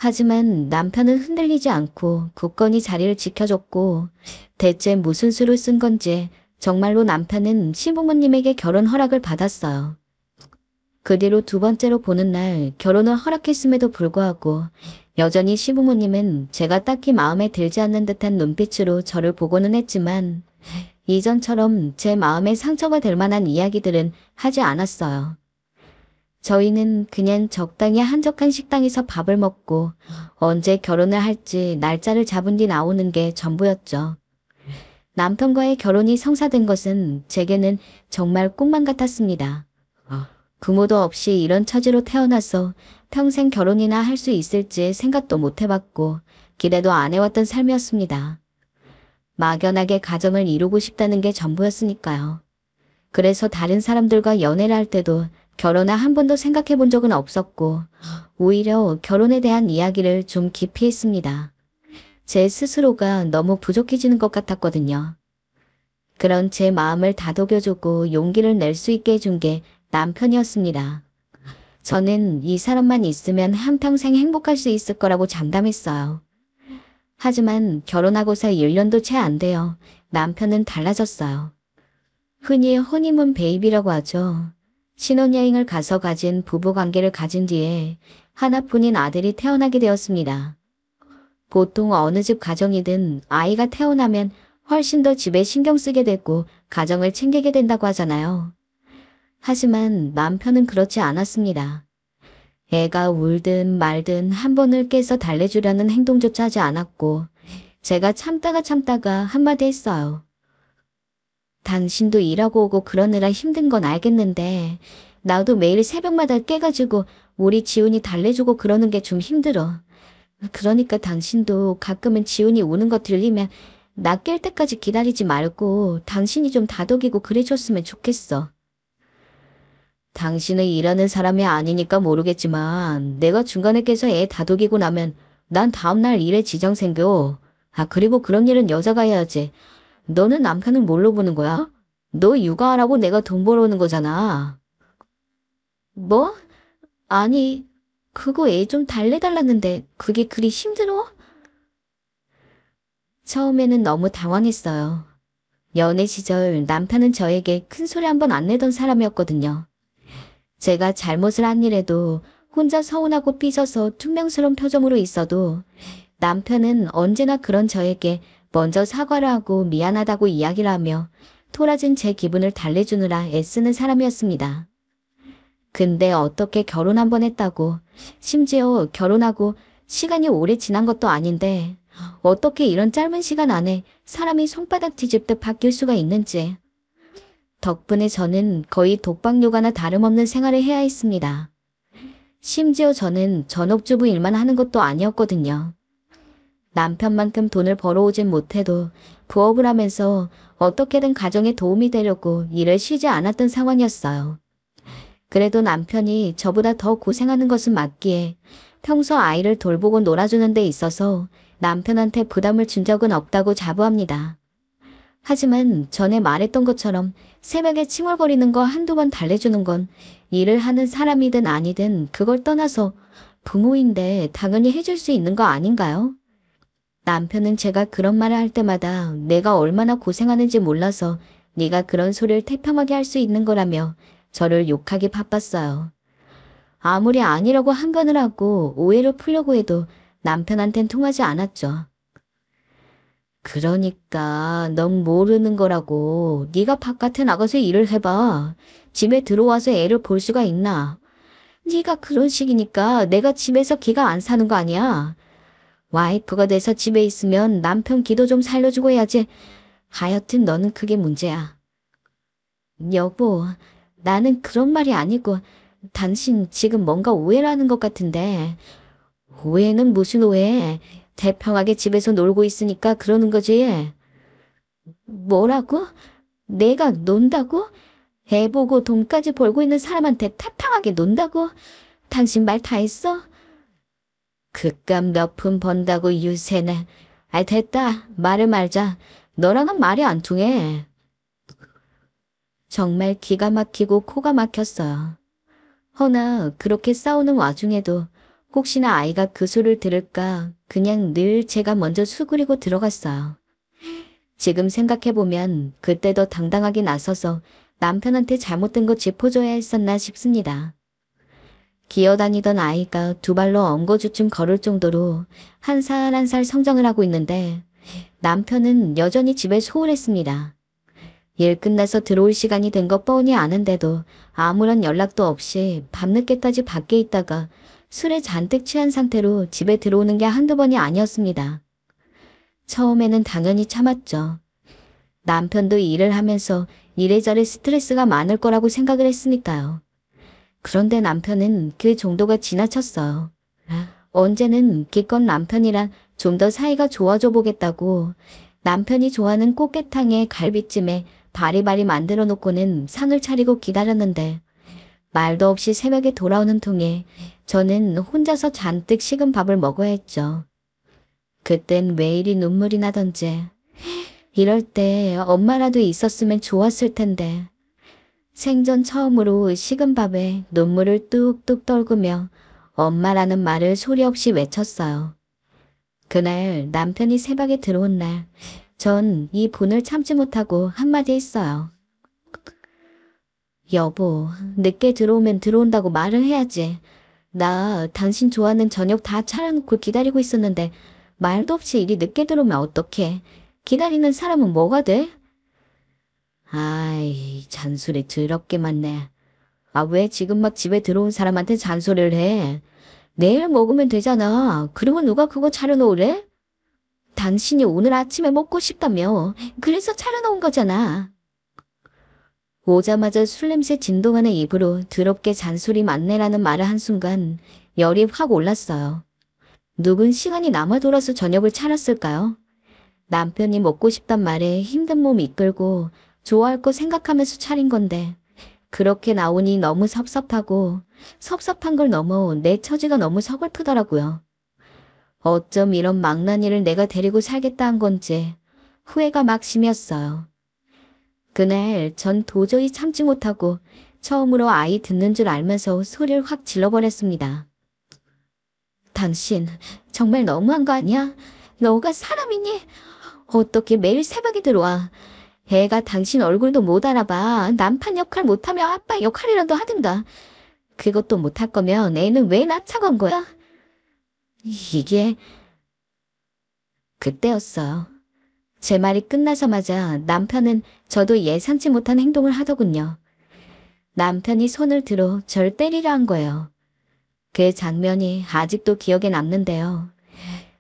하지만 남편은 흔들리지 않고 굳건히 자리를 지켜줬고 대체 무슨 수를 쓴 건지 정말로 남편은 시부모님에게 결혼 허락을 받았어요. 그 뒤로 두 번째로 보는 날 결혼을 허락했음에도 불구하고 여전히 시부모님은 제가 딱히 마음에 들지 않는 듯한 눈빛으로 저를 보고는 했지만 이전처럼 제 마음에 상처가 될 만한 이야기들은 하지 않았어요. 저희는 그냥 적당히 한적한 식당에서 밥을 먹고 언제 결혼을 할지 날짜를 잡은 뒤 나오는 게 전부였죠. 남편과의 결혼이 성사된 것은 제게는 정말 꿈만 같았습니다. 부모도 없이 이런 처지로 태어나서 평생 결혼이나 할 수 있을지 생각도 못 해봤고 기대도 안 해왔던 삶이었습니다. 막연하게 가정을 이루고 싶다는 게 전부였으니까요. 그래서 다른 사람들과 연애를 할 때도 결혼을 한 번도 생각해 본 적은 없었고 오히려 결혼에 대한 이야기를 좀 깊이 했습니다. 제 스스로가 너무 부족해지는 것 같았거든요. 그런 제 마음을 다독여주고 용기를 낼 수 있게 해준 게 남편이었습니다. 저는 이 사람만 있으면 한평생 행복할 수 있을 거라고 장담했어요. 하지만 결혼하고서 1년도 채 안 돼요. 남편은 달라졌어요. 흔히 허니문 베이비라고 하죠. 신혼여행을 가서 가진 부부관계를 가진 뒤에 하나뿐인 아들이 태어나게 되었습니다. 보통 어느 집 가정이든 아이가 태어나면 훨씬 더 집에 신경 쓰게 되고 가정을 챙기게 된다고 하잖아요. 하지만 남편은 그렇지 않았습니다. 애가 울든 말든 한 번을 깨서 달래주려는 행동조차 하지 않았고 제가 참다가 한마디 했어요. 당신도 일하고 오고 그러느라 힘든 건 알겠는데 나도 매일 새벽마다 깨가지고 우리 지훈이 달래주고 그러는 게 좀 힘들어. 그러니까 당신도 가끔은 지훈이 우는 거 들리면 나 깰 때까지 기다리지 말고 당신이 좀 다독이고 그래줬으면 좋겠어. 당신은 일하는 사람이 아니니까 모르겠지만 내가 중간에 깨서 애 다독이고 나면 난 다음날 일에 지장 생겨. 그리고 그런 일은 여자가 해야지. 너는 남편은 뭘로 보는 거야? 너 육아하라고 내가 돈 벌어오는 거잖아. 뭐? 아니, 그거 애 좀 달래달랐는데 그게 그리 힘들어? 처음에는 너무 당황했어요. 연애 시절 남편은 저에게 큰 소리 한 번 안 내던 사람이었거든요. 제가 잘못을 한 일에도 혼자 서운하고 삐져서 퉁명스러운 표정으로 있어도 남편은 언제나 그런 저에게 먼저 사과를 하고 미안하다고 이야기를 하며 토라진 제 기분을 달래주느라 애쓰는 사람이었습니다. 근데 어떻게 결혼 한 번 했다고, 심지어 결혼하고 시간이 오래 지난 것도 아닌데 어떻게 이런 짧은 시간 안에 사람이 손바닥 뒤집듯 바뀔 수가 있는지. 덕분에 저는 거의 독박 육아나 다름없는 생활을 해야 했습니다. 심지어 저는 전업주부 일만 하는 것도 아니었거든요. 남편만큼 돈을 벌어오진 못해도 부업을 하면서 어떻게든 가정에 도움이 되려고 일을 쉬지 않았던 상황이었어요. 그래도 남편이 저보다 더 고생하는 것은 맞기에 평소 아이를 돌보고 놀아주는 데 있어서 남편한테 부담을 준 적은 없다고 자부합니다. 하지만 전에 말했던 것처럼 새벽에 칭얼거리는 거 한두 번 달래주는 건 일을 하는 사람이든 아니든 그걸 떠나서 부모인데 당연히 해줄 수 있는 거 아닌가요? 남편은 제가 그런 말을 할 때마다 내가 얼마나 고생하는지 몰라서 네가 그런 소리를 태평하게 할 수 있는 거라며 저를 욕하기 바빴어요. 아무리 아니라고 한건을 하고 오해를 풀려고 해도 남편한텐 통하지 않았죠. 그러니까 넌 모르는 거라고. 네가 바깥에 나가서 일을 해봐. 집에 들어와서 애를 볼 수가 있나. 네가 그런 식이니까 내가 집에서 기가 안 사는 거 아니야. 와이프가 돼서 집에 있으면 남편 기도 좀 살려주고 해야지. 하여튼 너는 그게 문제야. 여보, 나는 그런 말이 아니고 당신 지금 뭔가 오해를 하는 것 같은데. 오해는 무슨 오해? 태평하게 집에서 놀고 있으니까 그러는 거지. 뭐라고? 내가 논다고? 애 보고 돈까지 벌고 있는 사람한테 태평하게 논다고? 당신 말 다 했어? 그깟 몇 푼 번다고 유세네. 됐다. 말을 말자. 너랑은 말이 안 통해. 정말 기가 막히고 코가 막혔어요. 허나 그렇게 싸우는 와중에도 혹시나 아이가 그 소리를 들을까 그냥 늘 제가 먼저 수그리고 들어갔어요. 지금 생각해보면 그때 더 당당하게 나서서 남편한테 잘못된 거 짚어줘야 했었나 싶습니다. 기어다니던 아이가 두 발로 엉거주춤 걸을 정도로 한 살 한 살 성장을 하고 있는데 남편은 여전히 집에 소홀했습니다. 일 끝나서 들어올 시간이 된 거 뻔히 아는데도 아무런 연락도 없이 밤늦게까지 밖에 있다가 술에 잔뜩 취한 상태로 집에 들어오는 게 한두 번이 아니었습니다. 처음에는 당연히 참았죠. 남편도 일을 하면서 이래저래 스트레스가 많을 거라고 생각을 했으니까요. 그런데 남편은 그 정도가 지나쳤어요. 언제는 기껏 남편이랑 좀 더 사이가 좋아져 보겠다고 남편이 좋아하는 꽃게탕에 갈비찜에 바리바리 만들어 놓고는 상을 차리고 기다렸는데 말도 없이 새벽에 돌아오는 통에 저는 혼자서 잔뜩 식은 밥을 먹어야 했죠. 그땐 왜 이리 눈물이 나던지 이럴 때 엄마라도 있었으면 좋았을 텐데 생전 처음으로 식은 밥에 눈물을 뚝뚝 떨구며 엄마라는 말을 소리 없이 외쳤어요. 그날 남편이 새벽에 들어온 날 전 이 분을 참지 못하고 한마디 했어요. 여보, 늦게 들어오면 들어온다고 말을 해야지. 나 당신 좋아하는 저녁 다 차려놓고 기다리고 있었는데 말도 없이 이리 늦게 들어오면 어떡해. 기다리는 사람은 뭐가 돼? 아이, 잔소리 더럽게 많네. 아, 왜 지금 막 집에 들어온 사람한테 잔소리를 해? 내일 먹으면 되잖아. 그리고 누가 그거 차려놓으래? 당신이 오늘 아침에 먹고 싶다며. 그래서 차려놓은 거잖아. 오자마자 술 냄새 진동하는 입으로 더럽게 잔소리 많네라는 말을 한 순간 열이 확 올랐어요. 누군 시간이 남아 돌아서 저녁을 차렸을까요? 남편이 먹고 싶단 말에 힘든 몸 이끌고 좋아할 거 생각하면서 차린 건데 그렇게 나오니 너무 섭섭하고 섭섭한 걸 넘어 내 처지가 너무 서글프더라고요. 어쩜 이런 망나니를 내가 데리고 살겠다 한 건지 후회가 막심이었어요. 그날 전 도저히 참지 못하고 처음으로 아이 듣는 줄 알면서 소리를 확 질러버렸습니다. 당신 정말 너무한 거 아니야? 너가 사람이니? 어떻게 매일 새벽에 들어와? 애가 당신 얼굴도 못 알아봐. 남편 역할 못하면 아빠 역할이라도 하든가. 그것도 못할 거면 애는 왜 낳자건 거야? 이게 그때였어요. 제 말이 끝나자마자 남편은 저도 예상치 못한 행동을 하더군요. 남편이 손을 들어 절 때리려 한 거예요. 그 장면이 아직도 기억에 남는데요.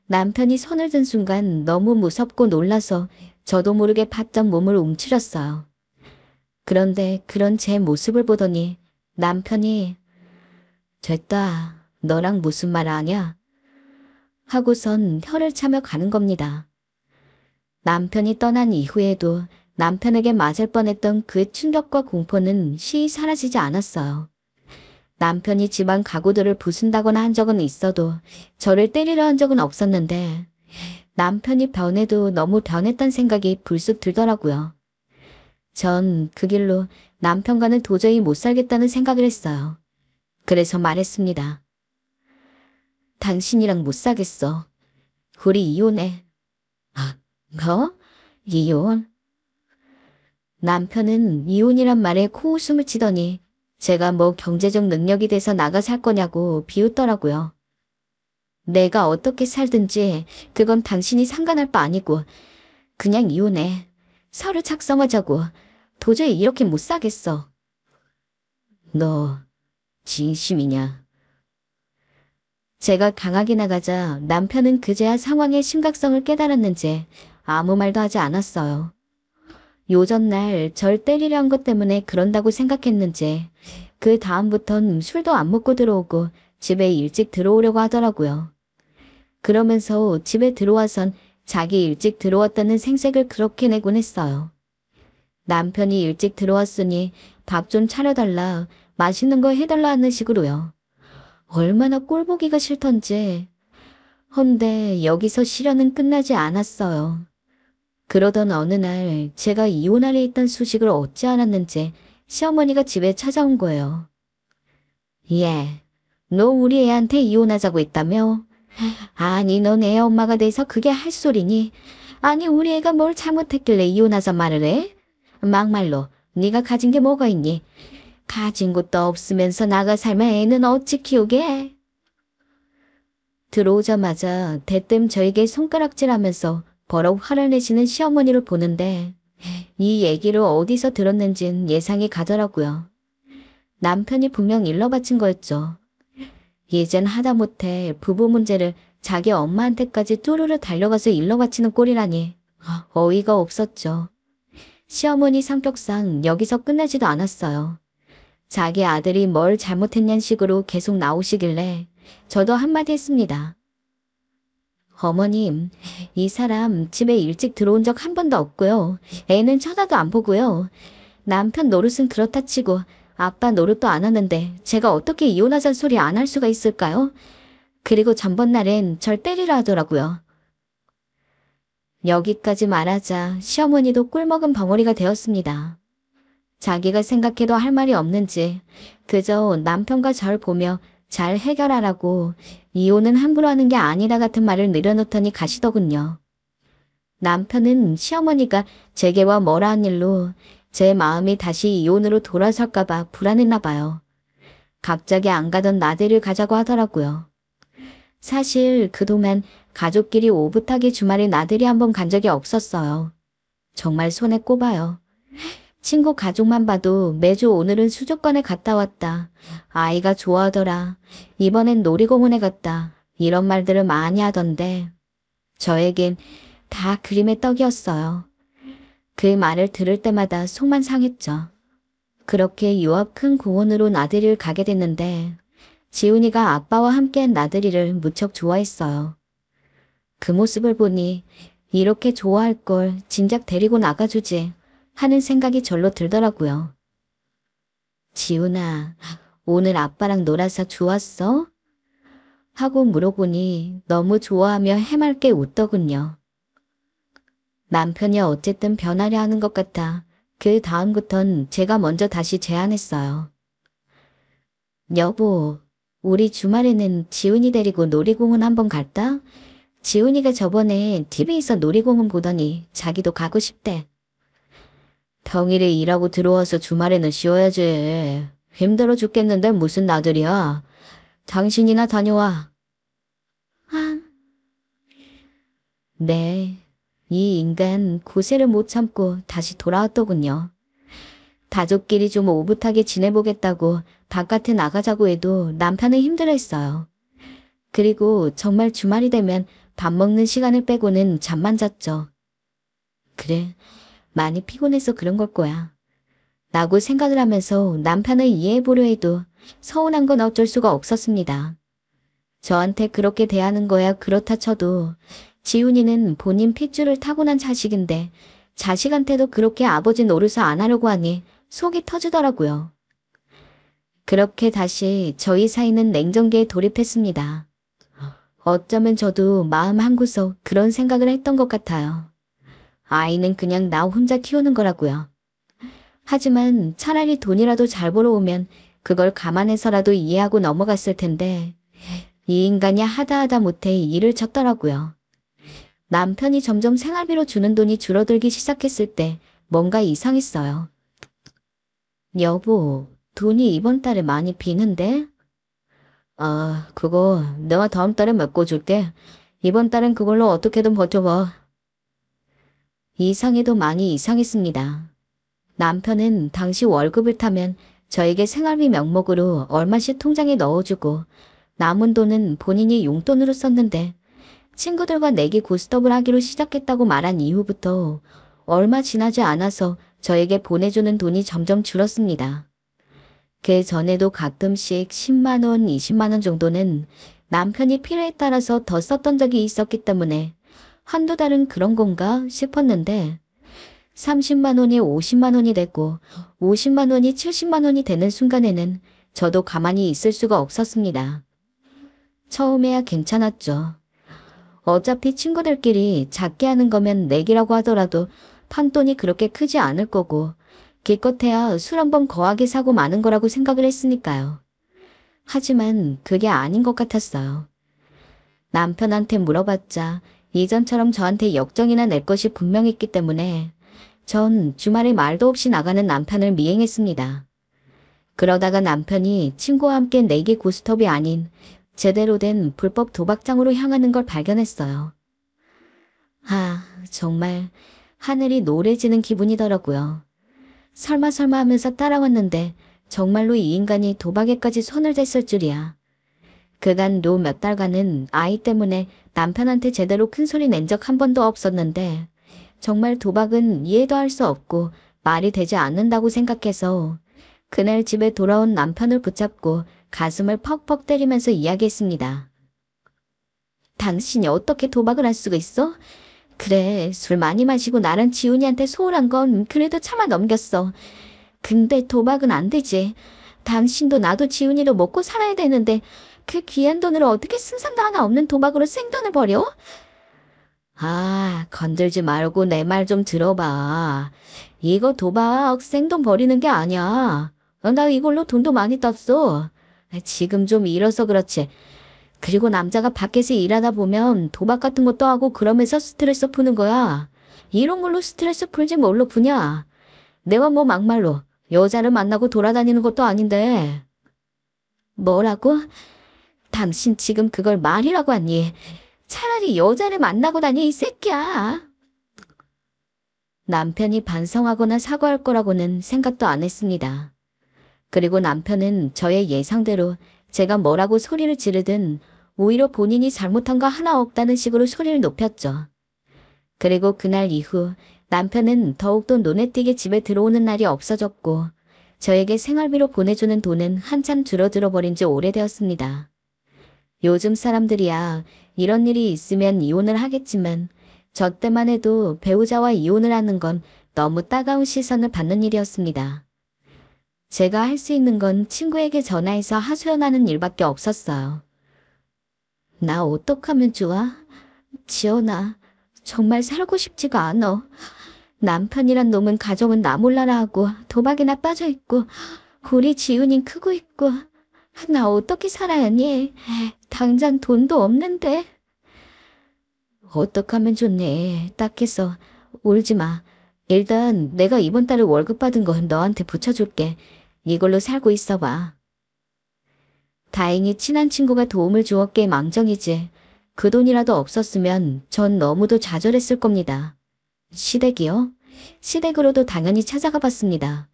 남편이 손을 든 순간 너무 무섭고 놀라서 저도 모르게 바짝 몸을 움츠렸어요. 그런데 그런 제 모습을 보더니 남편이 됐다, 너랑 무슨 말 하냐? 하고선 혀를 차며 가는 겁니다. 남편이 떠난 이후에도 남편에게 맞을 뻔했던 그 충격과 공포는 쉬이 사라지지 않았어요. 남편이 집안 가구들을 부순다거나 한 적은 있어도 저를 때리려 한 적은 없었는데 남편이 변해도 너무 변했단 생각이 불쑥 들더라고요. 전 그 길로 남편과는 도저히 못 살겠다는 생각을 했어요. 그래서 말했습니다. 당신이랑 못 사겠어. 우리 이혼해. 아, 뭐? 이혼? 남편은 이혼이란 말에 코웃음을 치더니 제가 뭐 경제적 능력이 돼서 나가 살 거냐고 비웃더라고요. 내가 어떻게 살든지 그건 당신이 상관할 바 아니고 그냥 이혼해. 서류 작성하자고. 도저히 이렇게 못 사겠어. 너 진심이냐? 제가 강하게 나가자 남편은 그제야 상황의 심각성을 깨달았는지 아무 말도 하지 않았어요. 요전날 절 때리려 한 것 때문에 그런다고 생각했는지 그 다음부턴 술도 안 먹고 들어오고 집에 일찍 들어오려고 하더라고요. 그러면서 집에 들어와선 자기 일찍 들어왔다는 생색을 그렇게 내곤 했어요. 남편이 일찍 들어왔으니 밥 좀 차려달라, 맛있는 거 해달라 하는 식으로요. 얼마나 꼴보기가 싫던지. 헌데 여기서 시련은 끝나지 않았어요. 그러던 어느 날 제가 이혼 아래 있던 소식을 얻지 않았는지 시어머니가 집에 찾아온 거예요. 예, 너 우리 애한테 이혼하자고 했다며? 아니, 넌 애 엄마가 돼서 그게 할 소리니? 아니, 우리 애가 뭘 잘못했길래 이혼하자 말을 해? 막말로 네가 가진 게 뭐가 있니? 가진 것도 없으면서 나가 살면 애는 어찌 키우게? 들어오자마자 대뜸 저에게 손가락질하면서 버럭 화를 내시는 시어머니를 보는데 이 얘기를 어디서 들었는진 예상이 가더라고요. 남편이 분명 일러 바친 거였죠. 예전 하다못해 부부 문제를 자기 엄마한테까지 뚜루루 달려가서 일러 바치는 꼴이라니 어이가 없었죠. 시어머니 성격상 여기서 끝나지도 않았어요. 자기 아들이 뭘 잘못했냐는 식으로 계속 나오시길래 저도 한마디 했습니다. 어머님, 이 사람 집에 일찍 들어온 적 한 번도 없고요. 애는 쳐다도 안 보고요. 남편 노릇은 그렇다 치고 아빠 노릇도 안 하는데 제가 어떻게 이혼하자는 소리 안 할 수가 있을까요? 그리고 전번날엔 절 때리라 하더라고요. 여기까지 말하자 시어머니도 꿀먹은 벙어리가 되었습니다. 자기가 생각해도 할 말이 없는지 그저 남편과 절 보며 잘 해결하라고 이혼은 함부로 하는 게 아니다 같은 말을 늘어놓더니 가시더군요. 남편은 시어머니가 제게와 뭐라 한 일로 제 마음이 다시 이혼으로 돌아설까봐 불안했나 봐요. 갑자기 안 가던 나들이를 가자고 하더라고요. 사실 그동안 가족끼리 오붓하게 주말에 나들이 한번 간 적이 없었어요. 정말 손에 꼽아요. 친구 가족만 봐도 매주 오늘은 수족관에 갔다 왔다. 아이가 좋아하더라. 이번엔 놀이공원에 갔다. 이런 말들을 많이 하던데 저에겐 다 그림의 떡이었어요. 그 말을 들을 때마다 속만 상했죠. 그렇게 유업 큰 공원으로 나들이를 가게 됐는데 지훈이가 아빠와 함께한 나들이를 무척 좋아했어요. 그 모습을 보니 이렇게 좋아할 걸 진작 데리고 나가주지 하는 생각이 절로 들더라고요. 지훈아, 오늘 아빠랑 놀아서 좋았어? 하고 물어보니 너무 좋아하며 해맑게 웃더군요. 남편이 어쨌든 변하려 하는 것 같아 그 다음부턴 제가 먼저 다시 제안했어요. 여보, 우리 주말에는 지훈이 데리고 놀이공원 한번 갈까? 지훈이가 저번에 TV에서 놀이공원 보더니 자기도 가고 싶대. 평일에 일하고 들어와서 주말에는 쉬어야지. 힘들어 죽겠는데 무슨 나들이야. 당신이나 다녀와. 네, 이 인간 고세를 못 참고 다시 돌아왔더군요. 가족끼리 좀 오붓하게 지내보겠다고 바깥에 나가자고 해도 남편은 힘들어했어요. 그리고 정말 주말이 되면 밥 먹는 시간을 빼고는 잠만 잤죠. 그래, 많이 피곤해서 그런 걸 거야. 라고 생각을 하면서 남편을 이해해보려 해도 서운한 건 어쩔 수가 없었습니다. 저한테 그렇게 대하는 거야 그렇다 쳐도 지훈이는 본인 핏줄을 타고난 자식인데 자식한테도 그렇게 아버지 노릇을 안 하려고 하니 속이 터지더라고요. 그렇게 다시 저희 사이는 냉정기에 돌입했습니다. 어쩌면 저도 마음 한구석 그런 생각을 했던 것 같아요. 아이는 그냥 나 혼자 키우는 거라고요. 하지만 차라리 돈이라도 잘 벌어오면 그걸 감안해서라도 이해하고 넘어갔을 텐데 이 인간이 하다 못해 일을 쳤더라고요. 남편이 점점 생활비로 주는 돈이 줄어들기 시작했을 때 뭔가 이상했어요. 여보, 돈이 이번 달에 많이 비는데? 그거 내가 다음 달에 메꿔줄게. 이번 달엔 그걸로 어떻게든 버텨봐. 이상해도 많이 이상했습니다. 남편은 당시 월급을 타면 저에게 생활비 명목으로 얼마씩 통장에 넣어주고 남은 돈은 본인이 용돈으로 썼는데 친구들과 내기 고스톱을 하기로 시작했다고 말한 이후부터 얼마 지나지 않아서 저에게 보내주는 돈이 점점 줄었습니다. 그 전에도 가끔씩 10만 원, 20만 원 정도는 남편이 필요에 따라서 더 썼던 적이 있었기 때문에 한두 달은 그런 건가 싶었는데 30만 원이 50만 원이 되고 50만 원이 70만 원이 되는 순간에는 저도 가만히 있을 수가 없었습니다. 처음에야 괜찮았죠. 어차피 친구들끼리 작게 하는 거면 내기라고 하더라도 판돈이 그렇게 크지 않을 거고 기껏해야 술 한 번 거하게 사고 마는 거라고 생각을 했으니까요. 하지만 그게 아닌 것 같았어요. 남편한테 물어봤자 이전처럼 저한테 역정이나 낼 것이 분명했기 때문에 전 주말에 말도 없이 나가는 남편을 미행했습니다. 그러다가 남편이 친구와 함께 내기 고스톱이 아닌 제대로 된 불법 도박장으로 향하는 걸 발견했어요. 아, 정말 하늘이 노래지는 기분이더라고요. 설마 하면서 따라왔는데 정말로 이 인간이 도박에까지 손을 댔을 줄이야. 그간 몇 달간은 아이 때문에 남편한테 제대로 큰 소리 낸 적 한 번도 없었는데 정말 도박은 이해도 할 수 없고 말이 되지 않는다고 생각해서 그날 집에 돌아온 남편을 붙잡고 가슴을 퍽퍽 때리면서 이야기했습니다. 당신이 어떻게 도박을 할 수가 있어? 그래, 술 많이 마시고 나랑 지훈이한테 소홀한 건 그래도 참아 넘겼어. 근데 도박은 안 되지. 당신도 나도 지훈이도 먹고 살아야 되는데 그 귀한 돈을 어떻게 승산도 하나 없는 도박으로 생돈을 버려? 아, 건들지 말고 내 말 좀 들어봐. 이거 도박 생돈 버리는 게 아니야. 나 이걸로 돈도 많이 땄어. 지금 좀 잃어서 그렇지. 그리고 남자가 밖에서 일하다 보면 도박 같은 것도 하고 그러면서 스트레스 푸는 거야. 이런 걸로 스트레스 풀지 뭘로 푸냐. 내가 뭐 막말로 여자를 만나고 돌아다니는 것도 아닌데. 뭐라고? 당신 지금 그걸 말이라고 하니? 차라리 여자를 만나고 다니 이 새끼야. 남편이 반성하거나 사과할 거라고는 생각도 안 했습니다. 그리고 남편은 저의 예상대로 제가 뭐라고 소리를 지르든 오히려 본인이 잘못한 거 하나 없다는 식으로 소리를 높였죠. 그리고 그날 이후 남편은 더욱더 눈에 띄게 집에 들어오는 날이 없어졌고 저에게 생활비로 보내주는 돈은 한참 줄어들어 버린 지 오래되었습니다. 요즘 사람들이야 이런 일이 있으면 이혼을 하겠지만 저 때만 해도 배우자와 이혼을 하는 건 너무 따가운 시선을 받는 일이었습니다. 제가 할 수 있는 건 친구에게 전화해서 하소연하는 일밖에 없었어요. 나 어떡하면 좋아? 지연아, 정말 살고 싶지가 않아. 남편이란 놈은 가정은 나 몰라라 하고 도박이나 빠져있고 우리 지훈이 크고 있고 나 어떻게 살아야 하니? 당장 돈도 없는데. 어떡하면 좋네. 딱해서 울지 마. 일단 내가 이번 달에 월급 받은 거 너한테 붙여줄게. 이걸로 살고 있어봐. 다행히 친한 친구가 도움을 주었기에 망정이지. 그 돈이라도 없었으면 전 너무도 좌절했을 겁니다. 시댁이요? 시댁으로도 당연히 찾아가 봤습니다.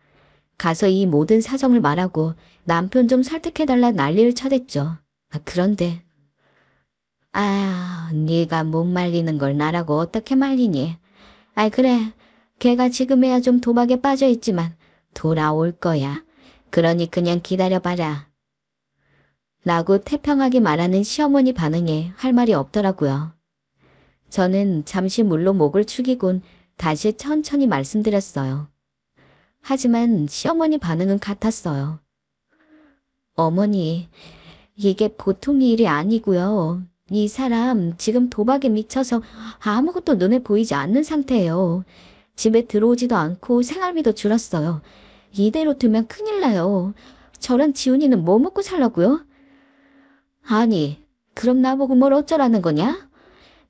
가서 이 모든 사정을 말하고 남편 좀 설득해달라 난리를 쳐댔죠. 그런데 네가 못 말리는 걸 나라고 어떻게 말리니? 그래. 걔가 지금에야 좀 도박에 빠져있지만 돌아올 거야. 그러니 그냥 기다려봐라. 라고 태평하게 말하는 시어머니 반응에 할 말이 없더라고요. 저는 잠시 물로 목을 축이곤 다시 천천히 말씀드렸어요. 하지만 시어머니 반응은 같았어요. 어머니, 이게 보통 일이 아니고요. 이 사람 지금 도박에 미쳐서 아무것도 눈에 보이지 않는 상태예요. 집에 들어오지도 않고 생활비도 줄었어요. 이대로 두면 큰일 나요. 저랑 지훈이는 뭐 먹고 살라고요? 아니, 그럼 나보고 뭘 어쩌라는 거냐?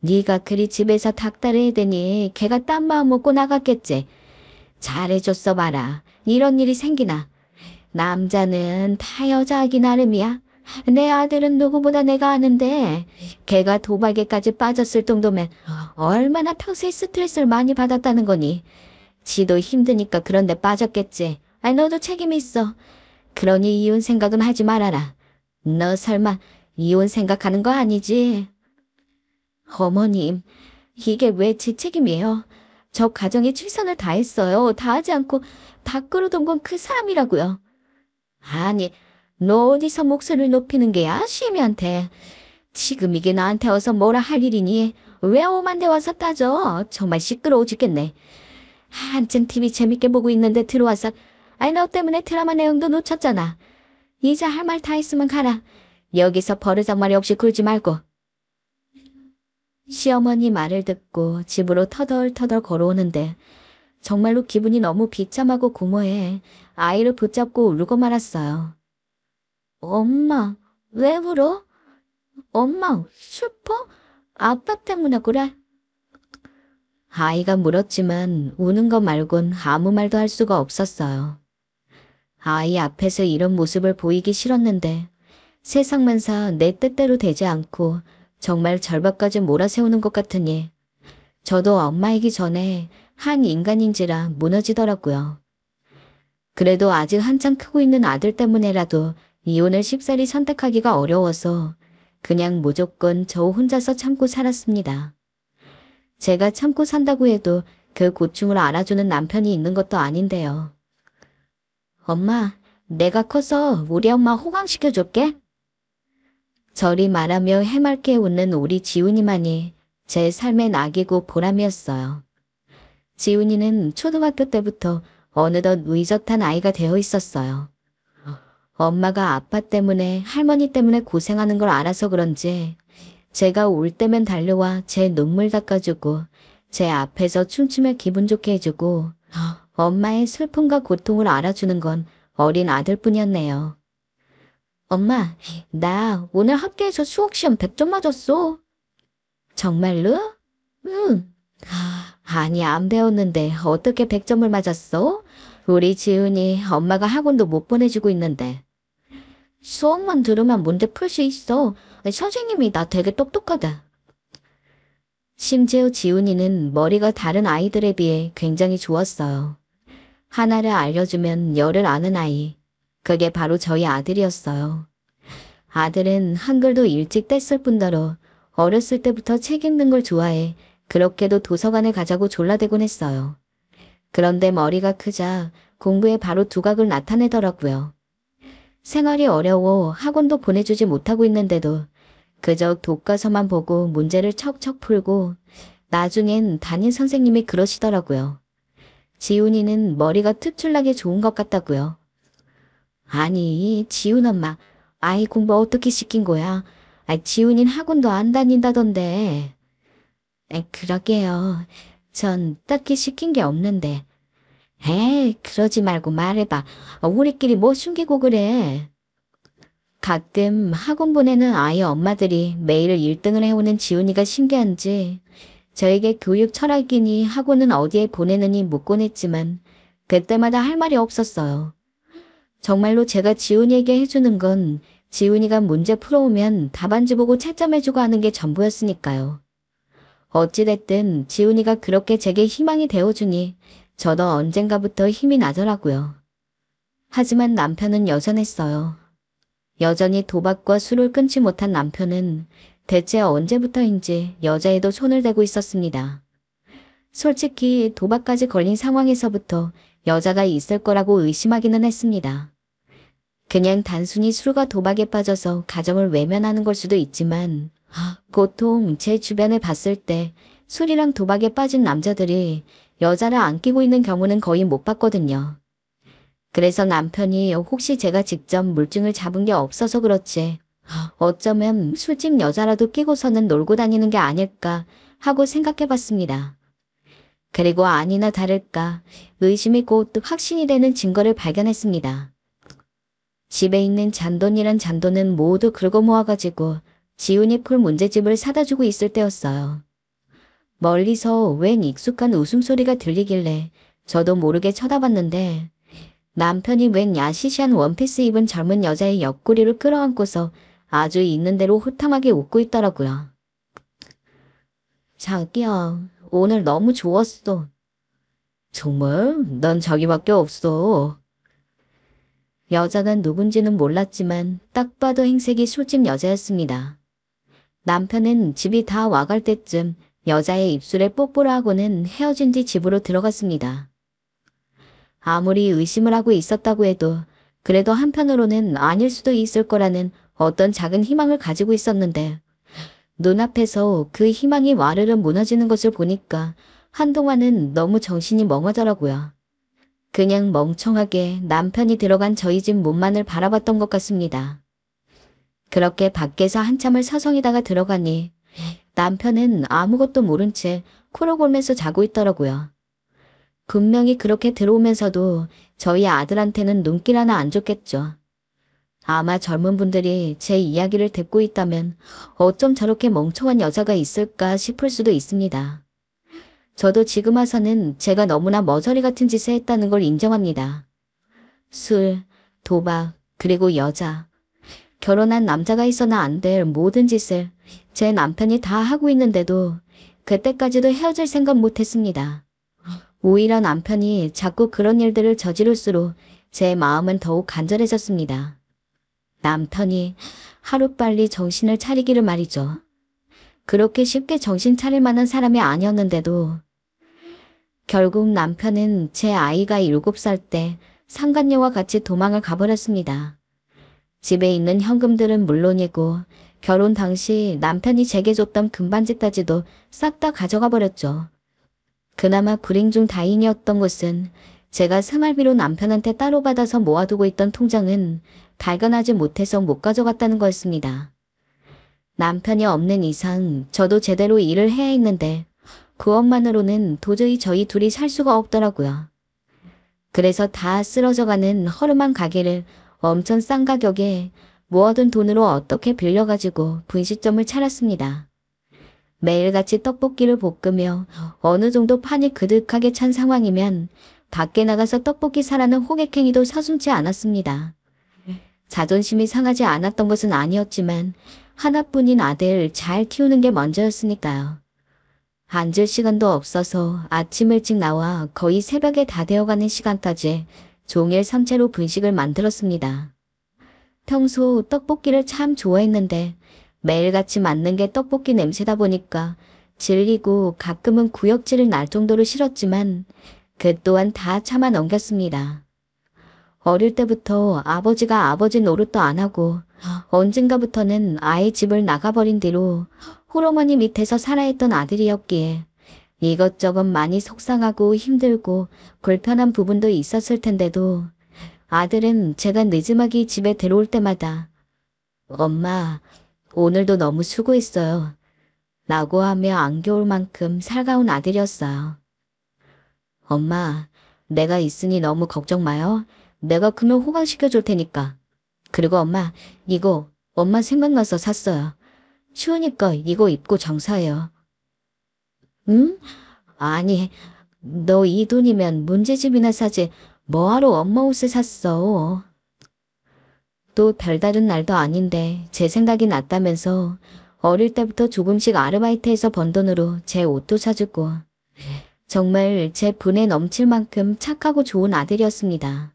네가 그리 집에서 닥달해야 되니 걔가 딴 마음 먹고 나갔겠지. 잘해줬어 봐라. 이런 일이 생기나. 남자는 다 여자하기 나름이야. 내 아들은 누구보다 내가 아는데 걔가 도박에까지 빠졌을 정도면 얼마나 평소에 스트레스를 많이 받았다는 거니. 지도 힘드니까 그런 데 빠졌겠지. 너도 책임이 있어. 그러니 이혼 생각은 하지 말아라. 너 설마 이혼 생각하는 거 아니지? 어머님, 이게 왜 제 책임이에요? 저 가정에 최선을 다했어요. 다하지 않고 다 끌어둔 건 그 사람이라고요. 아니, 너 어디서 목소리를 높이는 게야, 시애미한테. 지금 이게 나한테 와서 뭐라 할 일이니? 왜 엄한 데 와서 따져? 정말 시끄러워 죽겠네. 한참 TV 재밌게 보고 있는데 들어와서 너 때문에 드라마 내용도 놓쳤잖아. 이제 할 말 다 했으면 가라. 여기서 버르장말이 없이 굴지 말고. 시어머니 말을 듣고 집으로 터덜터덜 걸어오는데 정말로 기분이 너무 비참하고 공허해 아이를 붙잡고 울고 말았어요. 엄마, 왜 울어? 엄마, 슬퍼? 아빠 때문에 그래? 아이가 물었지만 우는 것 말곤 아무 말도 할 수가 없었어요. 아이 앞에서 이런 모습을 보이기 싫었는데 세상만사 내 뜻대로 되지 않고 정말 절박까지 몰아세우는 것 같으니 저도 엄마이기 전에 한 인간인지라 무너지더라고요. 그래도 아직 한창 크고 있는 아들 때문에라도 이혼을 쉽사리 선택하기가 어려워서 그냥 무조건 저 혼자서 참고 살았습니다. 제가 참고 산다고 해도 그 고충을 알아주는 남편이 있는 것도 아닌데요. 엄마, 내가 커서 우리 엄마 호강시켜줄게. 저리 말하며 해맑게 웃는 우리 지훈이만이 제 삶의 낙이고 보람이었어요. 지훈이는 초등학교 때부터 어느덧 의젓한 아이가 되어 있었어요. 엄마가 아빠 때문에 할머니 때문에 고생하는 걸 알아서 그런지 제가 울 때면 달려와 제 눈물 닦아주고 제 앞에서 춤추며 기분 좋게 해주고 엄마의 슬픔과 고통을 알아주는 건 어린 아들뿐이었네요. 엄마, 나 오늘 학교에서 수학시험 100점 맞았어. 정말로? 응. 아니, 안 배웠는데 어떻게 100점을 맞았어? 우리 지훈이 엄마가 학원도 못 보내주고 있는데. 수업만 들으면 문제 풀 수 있어. 선생님이 나 되게 똑똑하다. 심지어 지훈이는 머리가 다른 아이들에 비해 굉장히 좋았어요. 하나를 알려주면 열을 아는 아이. 그게 바로 저희 아들이었어요. 아들은 한글도 일찍 뗐을 뿐더러 어렸을 때부터 책 읽는 걸 좋아해 그렇게도 도서관에 가자고 졸라대곤 했어요. 그런데 머리가 크자 공부에 바로 두각을 나타내더라고요. 생활이 어려워 학원도 보내주지 못하고 있는데도 그저 교과서만 보고 문제를 척척 풀고 나중엔 담임 선생님이 그러시더라고요. 지훈이는 머리가 특출나게 좋은 것 같다고요. 아니, 지훈 엄마, 아이 공부 어떻게 시킨 거야? 지훈이는 학원도 안 다닌다던데. 그러게요. 전 딱히 시킨 게 없는데. 에이, 그러지 말고 말해봐. 우리끼리 뭐 숨기고 그래. 가끔 학원 보내는 아이 엄마들이 매일 1등을 해오는 지훈이가 신기한지 저에게 교육 철학이니 학원은 어디에 보내느니 묻곤 했지만 그때마다 할 말이 없었어요. 정말로 제가 지훈이에게 해주는 건 지훈이가 문제 풀어오면 답안지 보고 채점해주고 하는 게 전부였으니까요. 어찌됐든 지훈이가 그렇게 제게 희망이 되어주니 저도 언젠가부터 힘이 나더라고요. 하지만 남편은 여전했어요. 여전히 도박과 술을 끊지 못한 남편은 대체 언제부터인지 여자애도 손을 대고 있었습니다. 솔직히 도박까지 걸린 상황에서부터 여자가 있을 거라고 의심하기는 했습니다. 그냥 단순히 술과 도박에 빠져서 가정을 외면하는 걸 수도 있지만 보통 제 주변에 봤을 때 술이랑 도박에 빠진 남자들이 여자를 안 끼고 있는 경우는 거의 못 봤거든요. 그래서 남편이 혹시 제가 직접 물증을 잡은 게 없어서 그렇지 어쩌면 술집 여자라도 끼고서는 놀고 다니는 게 아닐까 하고 생각해봤습니다. 그리고 아니나 다를까 의심이 곧 확신이 되는 증거를 발견했습니다. 집에 있는 잔돈이란 잔돈은 모두 긁어 모아가지고 지훈이 풀 문제집을 사다 주고 있을 때였어요. 멀리서 웬 익숙한 웃음소리가 들리길래 저도 모르게 쳐다봤는데 남편이 웬 야시시한 원피스 입은 젊은 여자의 옆구리를 끌어안고서 아주 있는 대로 호탕하게 웃고 있더라고요. 자기야, 오늘 너무 좋았어. 정말? 난 자기밖에 없어. 여자가 누군지는 몰랐지만 딱 봐도 행색이 술집 여자였습니다. 남편은 집이 다 와갈 때쯤 여자의 입술에 뽀뽀를 하고는 헤어진 뒤 집으로 들어갔습니다. 아무리 의심을 하고 있었다고 해도 그래도 한편으로는 아닐 수도 있을 거라는 어떤 작은 희망을 가지고 있었는데 눈앞에서 그 희망이 와르르 무너지는 것을 보니까 한동안은 너무 정신이 멍하더라고요. 그냥 멍청하게 남편이 들어간 저희 집 문만을 바라봤던 것 같습니다. 그렇게 밖에서 한참을 서성이다가 들어가니 남편은 아무것도 모른 채 코를 골면서 자고 있더라고요. 분명히 그렇게 들어오면서도 저희 아들한테는 눈길 하나 안 줬겠죠. 아마 젊은 분들이 제 이야기를 듣고 있다면 어쩜 저렇게 멍청한 여자가 있을까 싶을 수도 있습니다. 저도 지금 와서는 제가 너무나 머저리 같은 짓을 했다는 걸 인정합니다. 술, 도박, 그리고 여자. 결혼한 남자가 있어나 안 될 모든 짓을 제 남편이 다 하고 있는데도 그때까지도 헤어질 생각 못했습니다. 오히려 남편이 자꾸 그런 일들을 저지를수록 제 마음은 더욱 간절해졌습니다. 남편이 하루빨리 정신을 차리기를 말이죠. 그렇게 쉽게 정신 차릴 만한 사람이 아니었는데도 결국 남편은 제 아이가 7살 때 상간녀와 같이 도망을 가버렸습니다. 집에 있는 현금들은 물론이고 결혼 당시 남편이 제게 줬던 금반지까지도 싹 다 가져가 버렸죠. 그나마 불행 중 다행이었던 것은 제가 생활비로 남편한테 따로 받아서 모아두고 있던 통장은 발견하지 못해서 못 가져갔다는 거였습니다. 남편이 없는 이상 저도 제대로 일을 해야 했는데 그것만으로는 도저히 저희 둘이 살 수가 없더라고요. 그래서 다 쓰러져가는 허름한 가게를 엄청 싼 가격에 모아둔 돈으로 어떻게 빌려가지고 분식점을 차렸습니다. 매일같이 떡볶이를 볶으며 어느 정도 판이 그득하게 찬 상황이면 밖에 나가서 떡볶이 사라는 호객행위도 서슴지 않았습니다. 자존심이 상하지 않았던 것은 아니었지만 하나뿐인 아들 잘 키우는 게 먼저였으니까요. 앉을 시간도 없어서 아침 일찍 나와 거의 새벽에 다 되어가는 시간까지 종일 삼채로 분식을 만들었습니다. 평소 떡볶이를 참 좋아했는데 매일같이 맞는 게 떡볶이 냄새다 보니까 질리고 가끔은 구역질을 날 정도로 싫었지만 그 또한 다 참아 넘겼습니다. 어릴 때부터 아버지가 아버지 노릇도 안 하고 언젠가부터는 아예 집을 나가버린 뒤로 홀어머니 밑에서 살아있던 아들이었기에 이것저것 많이 속상하고 힘들고 불편한 부분도 있었을 텐데도 아들은 제가 늦지막이 집에 들어올 때마다 엄마, 오늘도 너무 수고했어요. 라고 하며 안겨올 만큼 살가운 아들이었어요. 엄마, 내가 있으니 너무 걱정 마요. 내가 크면 호강시켜줄 테니까. 그리고 엄마, 이거 엄마 생각나서 샀어요. 추우니까 이거 입고 장사해요. 응? 아니, 너 이 돈이면 문제집이나 사지 뭐하러 엄마 옷을 샀어. 또 별다른 날도 아닌데 제 생각이 났다면서 어릴 때부터 조금씩 아르바이트해서 번 돈으로 제 옷도 사주고 정말 제 분에 넘칠 만큼 착하고 좋은 아들이었습니다.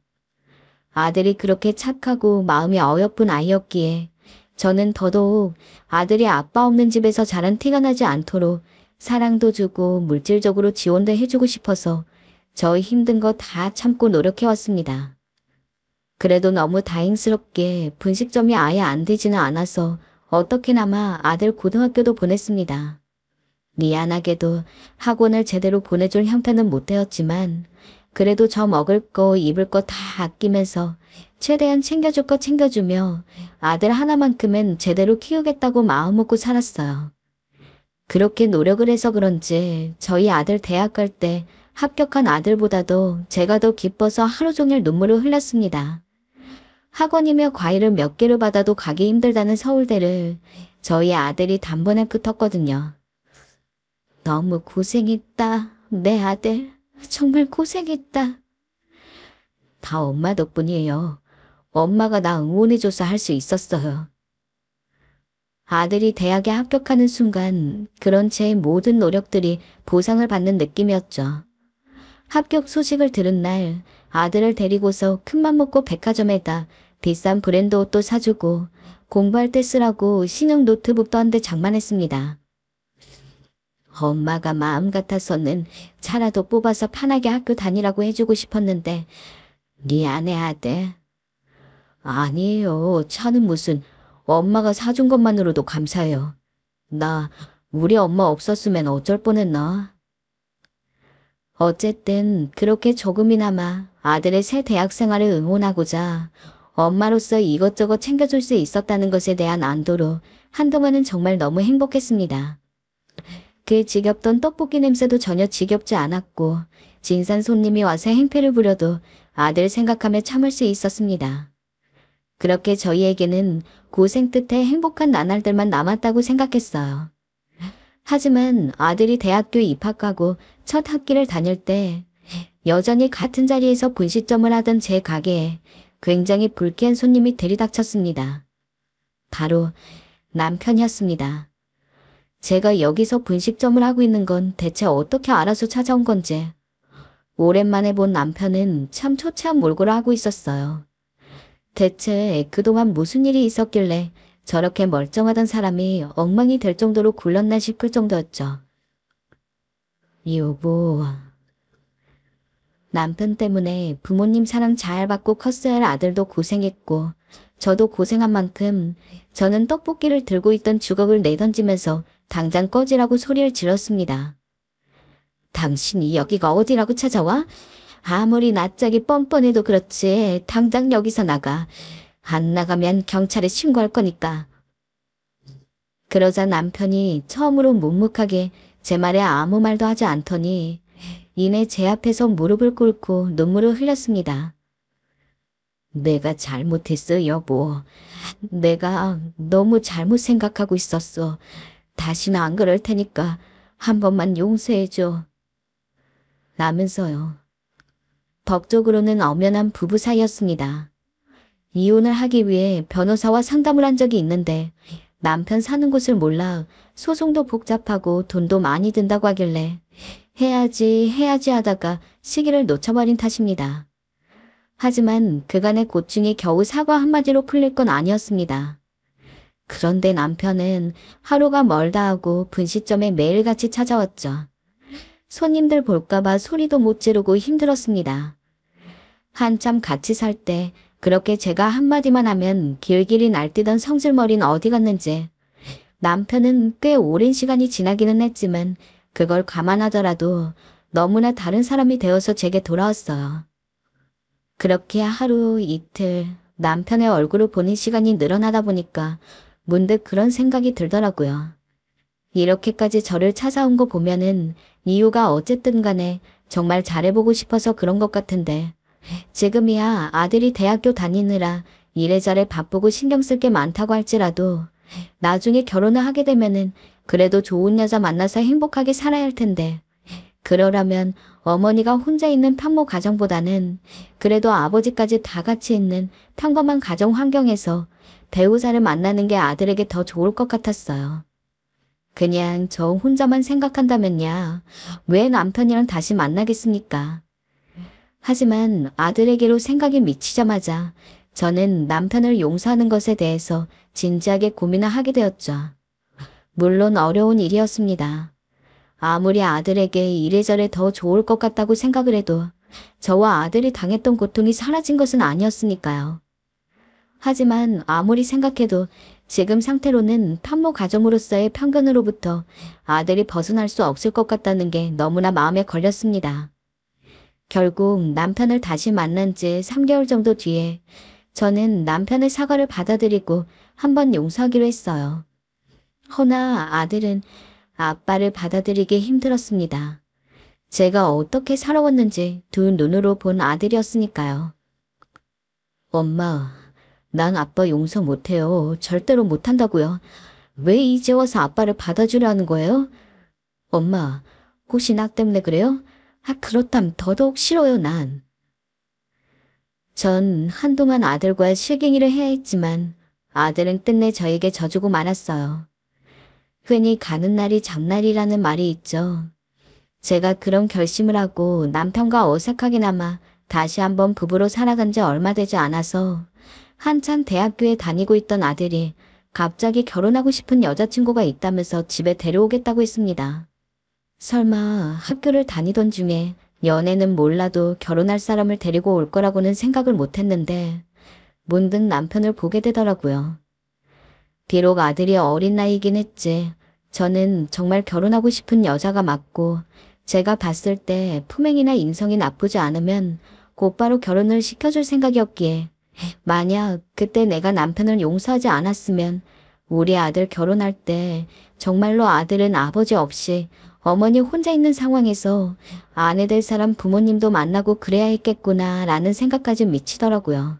아들이 그렇게 착하고 마음이 어여쁜 아이였기에 저는 더더욱 아들이 아빠 없는 집에서 자란 티가 나지 않도록 사랑도 주고 물질적으로 지원도 해주고 싶어서 저의 힘든 거 다 참고 노력해왔습니다. 그래도 너무 다행스럽게 분식점이 아예 안 되지는 않아서 어떻게나마 아들 고등학교도 보냈습니다. 미안하게도 학원을 제대로 보내줄 형편은 못 되었지만 그래도 저 먹을 거 입을 거 다 아끼면서 최대한 챙겨줄 거 챙겨주며 아들 하나만큼은 제대로 키우겠다고 마음먹고 살았어요. 그렇게 노력을 해서 그런지 저희 아들 대학 갈 때 합격한 아들보다도 제가 더 기뻐서 하루 종일 눈물을 흘렸습니다. 학원이며 과외를 몇 개를 받아도 가기 힘들다는 서울대를 저희 아들이 단번에 붙었거든요. 너무 고생했다. 내 아들 정말 고생했다. 다 엄마 덕분이에요. 엄마가 나 응원해줘서 할 수 있었어요. 아들이 대학에 합격하는 순간 그런 제 모든 노력들이 보상을 받는 느낌이었죠. 합격 소식을 들은 날 아들을 데리고서 큰맘 먹고 백화점에다 비싼 브랜드 옷도 사주고 공부할 때 쓰라고 신형 노트북도 한 대 장만했습니다. 엄마가 마음 같아서는 차라도 뽑아서 편하게 학교 다니라고 해주고 싶었는데 미안해 아들. 아니에요. 차는 무슨 엄마가 사준 것만으로도 감사해요. 나 우리 엄마 없었으면 어쩔 뻔했나. 어쨌든 그렇게 조금이나마 아들의 새 대학 생활을 응원하고자 엄마로서 이것저것 챙겨줄 수 있었다는 것에 대한 안도로 한동안은 정말 너무 행복했습니다. 그 지겹던 떡볶이 냄새도 전혀 지겹지 않았고 진산 손님이 와서 행패를 부려도 아들 생각하며 참을 수 있었습니다. 그렇게 저희에게는 고생 끝에 행복한 나날들만 남았다고 생각했어요. 하지만 아들이 대학교에 입학하고 첫 학기를 다닐 때 여전히 같은 자리에서 분식점을 하던 제 가게에 굉장히 불쾌한 손님이 들이닥쳤습니다. 바로 남편이었습니다. 제가 여기서 분식점을 하고 있는 건 대체 어떻게 알아서 찾아온 건지. 오랜만에 본 남편은 참 초췌한 몰골을 하고 있었어요. 대체 그동안 무슨 일이 있었길래 저렇게 멀쩡하던 사람이 엉망이 될 정도로 굴렀나 싶을 정도였죠. 여보. 남편 때문에 부모님 사랑 잘 받고 컸어야 할 아들도 고생했고 저도 고생한 만큼 저는 떡볶이를 들고 있던 주걱을 내던지면서 당장 꺼지라고 소리를 질렀습니다. 당신이 여기가 어디라고 찾아와? 아무리 낯짝이 뻔뻔해도 그렇지 당장 여기서 나가. 안 나가면 경찰에 신고할 거니까. 그러자 남편이 처음으로 묵묵하게 제 말에 아무 말도 하지 않더니 이내 제 앞에서 무릎을 꿇고 눈물을 흘렸습니다. 내가 잘못했어, 여보. 내가 너무 잘못 생각하고 있었어. 다시는 안 그럴 테니까 한 번만 용서해줘. 라면서요. 법적으로는 엄연한 부부 사이였습니다. 이혼을 하기 위해 변호사와 상담을 한 적이 있는데 남편 사는 곳을 몰라 소송도 복잡하고 돈도 많이 든다고 하길래 해야지 하다가 시기를 놓쳐버린 탓입니다. 하지만 그간의 고충이 겨우 사과 한마디로 풀릴 건 아니었습니다. 그런데 남편은 하루가 멀다 하고 분식점에 매일같이 찾아왔죠. 손님들 볼까봐 소리도 못 지르고 힘들었습니다. 한참 같이 살 때 그렇게 제가 한마디만 하면 길길이 날뛰던 성질머리는 어디 갔는지. 남편은 꽤 오랜 시간이 지나기는 했지만 그걸 감안하더라도 너무나 다른 사람이 되어서 제게 돌아왔어요. 그렇게 하루 이틀 남편의 얼굴을 보는 시간이 늘어나다 보니까 문득 그런 생각이 들더라고요. 이렇게까지 저를 찾아온 거 보면은 이유가 어쨌든 간에 정말 잘해보고 싶어서 그런 것 같은데 지금이야 아들이 대학교 다니느라 이래저래 바쁘고 신경 쓸 게 많다고 할지라도 나중에 결혼을 하게 되면은 그래도 좋은 여자 만나서 행복하게 살아야 할 텐데 그러려면 어머니가 혼자 있는 평모 가정보다는 그래도 아버지까지 다 같이 있는 평범한 가정 환경에서 배우자를 만나는 게 아들에게 더 좋을 것 같았어요. 그냥 저 혼자만 생각한다면야 왜 남편이랑 다시 만나겠습니까? 하지만 아들에게로 생각이 미치자마자 저는 남편을 용서하는 것에 대해서 진지하게 고민을 하게 되었죠. 물론 어려운 일이었습니다. 아무리 아들에게 이래저래 더 좋을 것 같다고 생각을 해도 저와 아들이 당했던 고통이 사라진 것은 아니었으니까요. 하지만 아무리 생각해도 지금 상태로는 편모 가정으로서의 편견으로부터 아들이 벗어날 수 없을 것 같다는 게 너무나 마음에 걸렸습니다. 결국 남편을 다시 만난 지 3개월 정도 뒤에 저는 남편의 사과를 받아들이고 한번 용서하기로 했어요. 허나 아들은 아빠를 받아들이기 힘들었습니다. 제가 어떻게 살아왔는지 두 눈으로 본 아들이었으니까요. 엄마, 난 아빠 용서 못해요. 절대로 못한다고요. 왜 이제 와서 아빠를 받아주려는 거예요? 엄마, 혹시 나 때문에 그래요? 그렇다면 더더욱 싫어요, 난. 전 한동안 아들과 실갱이를 해야 했지만 아들은 끝내 저에게 져주고 말았어요. 흔히 가는 날이 장날이라는 말이 있죠. 제가 그런 결심을 하고 남편과 어색하게나마 다시 한번 부부로 살아간 지 얼마 되지 않아서 한참 대학교에 다니고 있던 아들이 갑자기 결혼하고 싶은 여자친구가 있다면서 집에 데려오겠다고 했습니다. 설마 학교를 다니던 중에 연애는 몰라도 결혼할 사람을 데리고 올 거라고는 생각을 못했는데 문득 남편을 보게 되더라고요. 비록 아들이 어린 나이이긴 했지 저는 정말 결혼하고 싶은 여자가 맞고 제가 봤을 때 품행이나 인성이 나쁘지 않으면 곧바로 결혼을 시켜줄 생각이었기에 만약 그때 내가 남편을 용서하지 않았으면 우리 아들 결혼할 때 정말로 아들은 아버지 없이 어머니 혼자 있는 상황에서 아내 될 사람 부모님도 만나고 그래야 했겠구나 라는 생각까지 미치더라고요.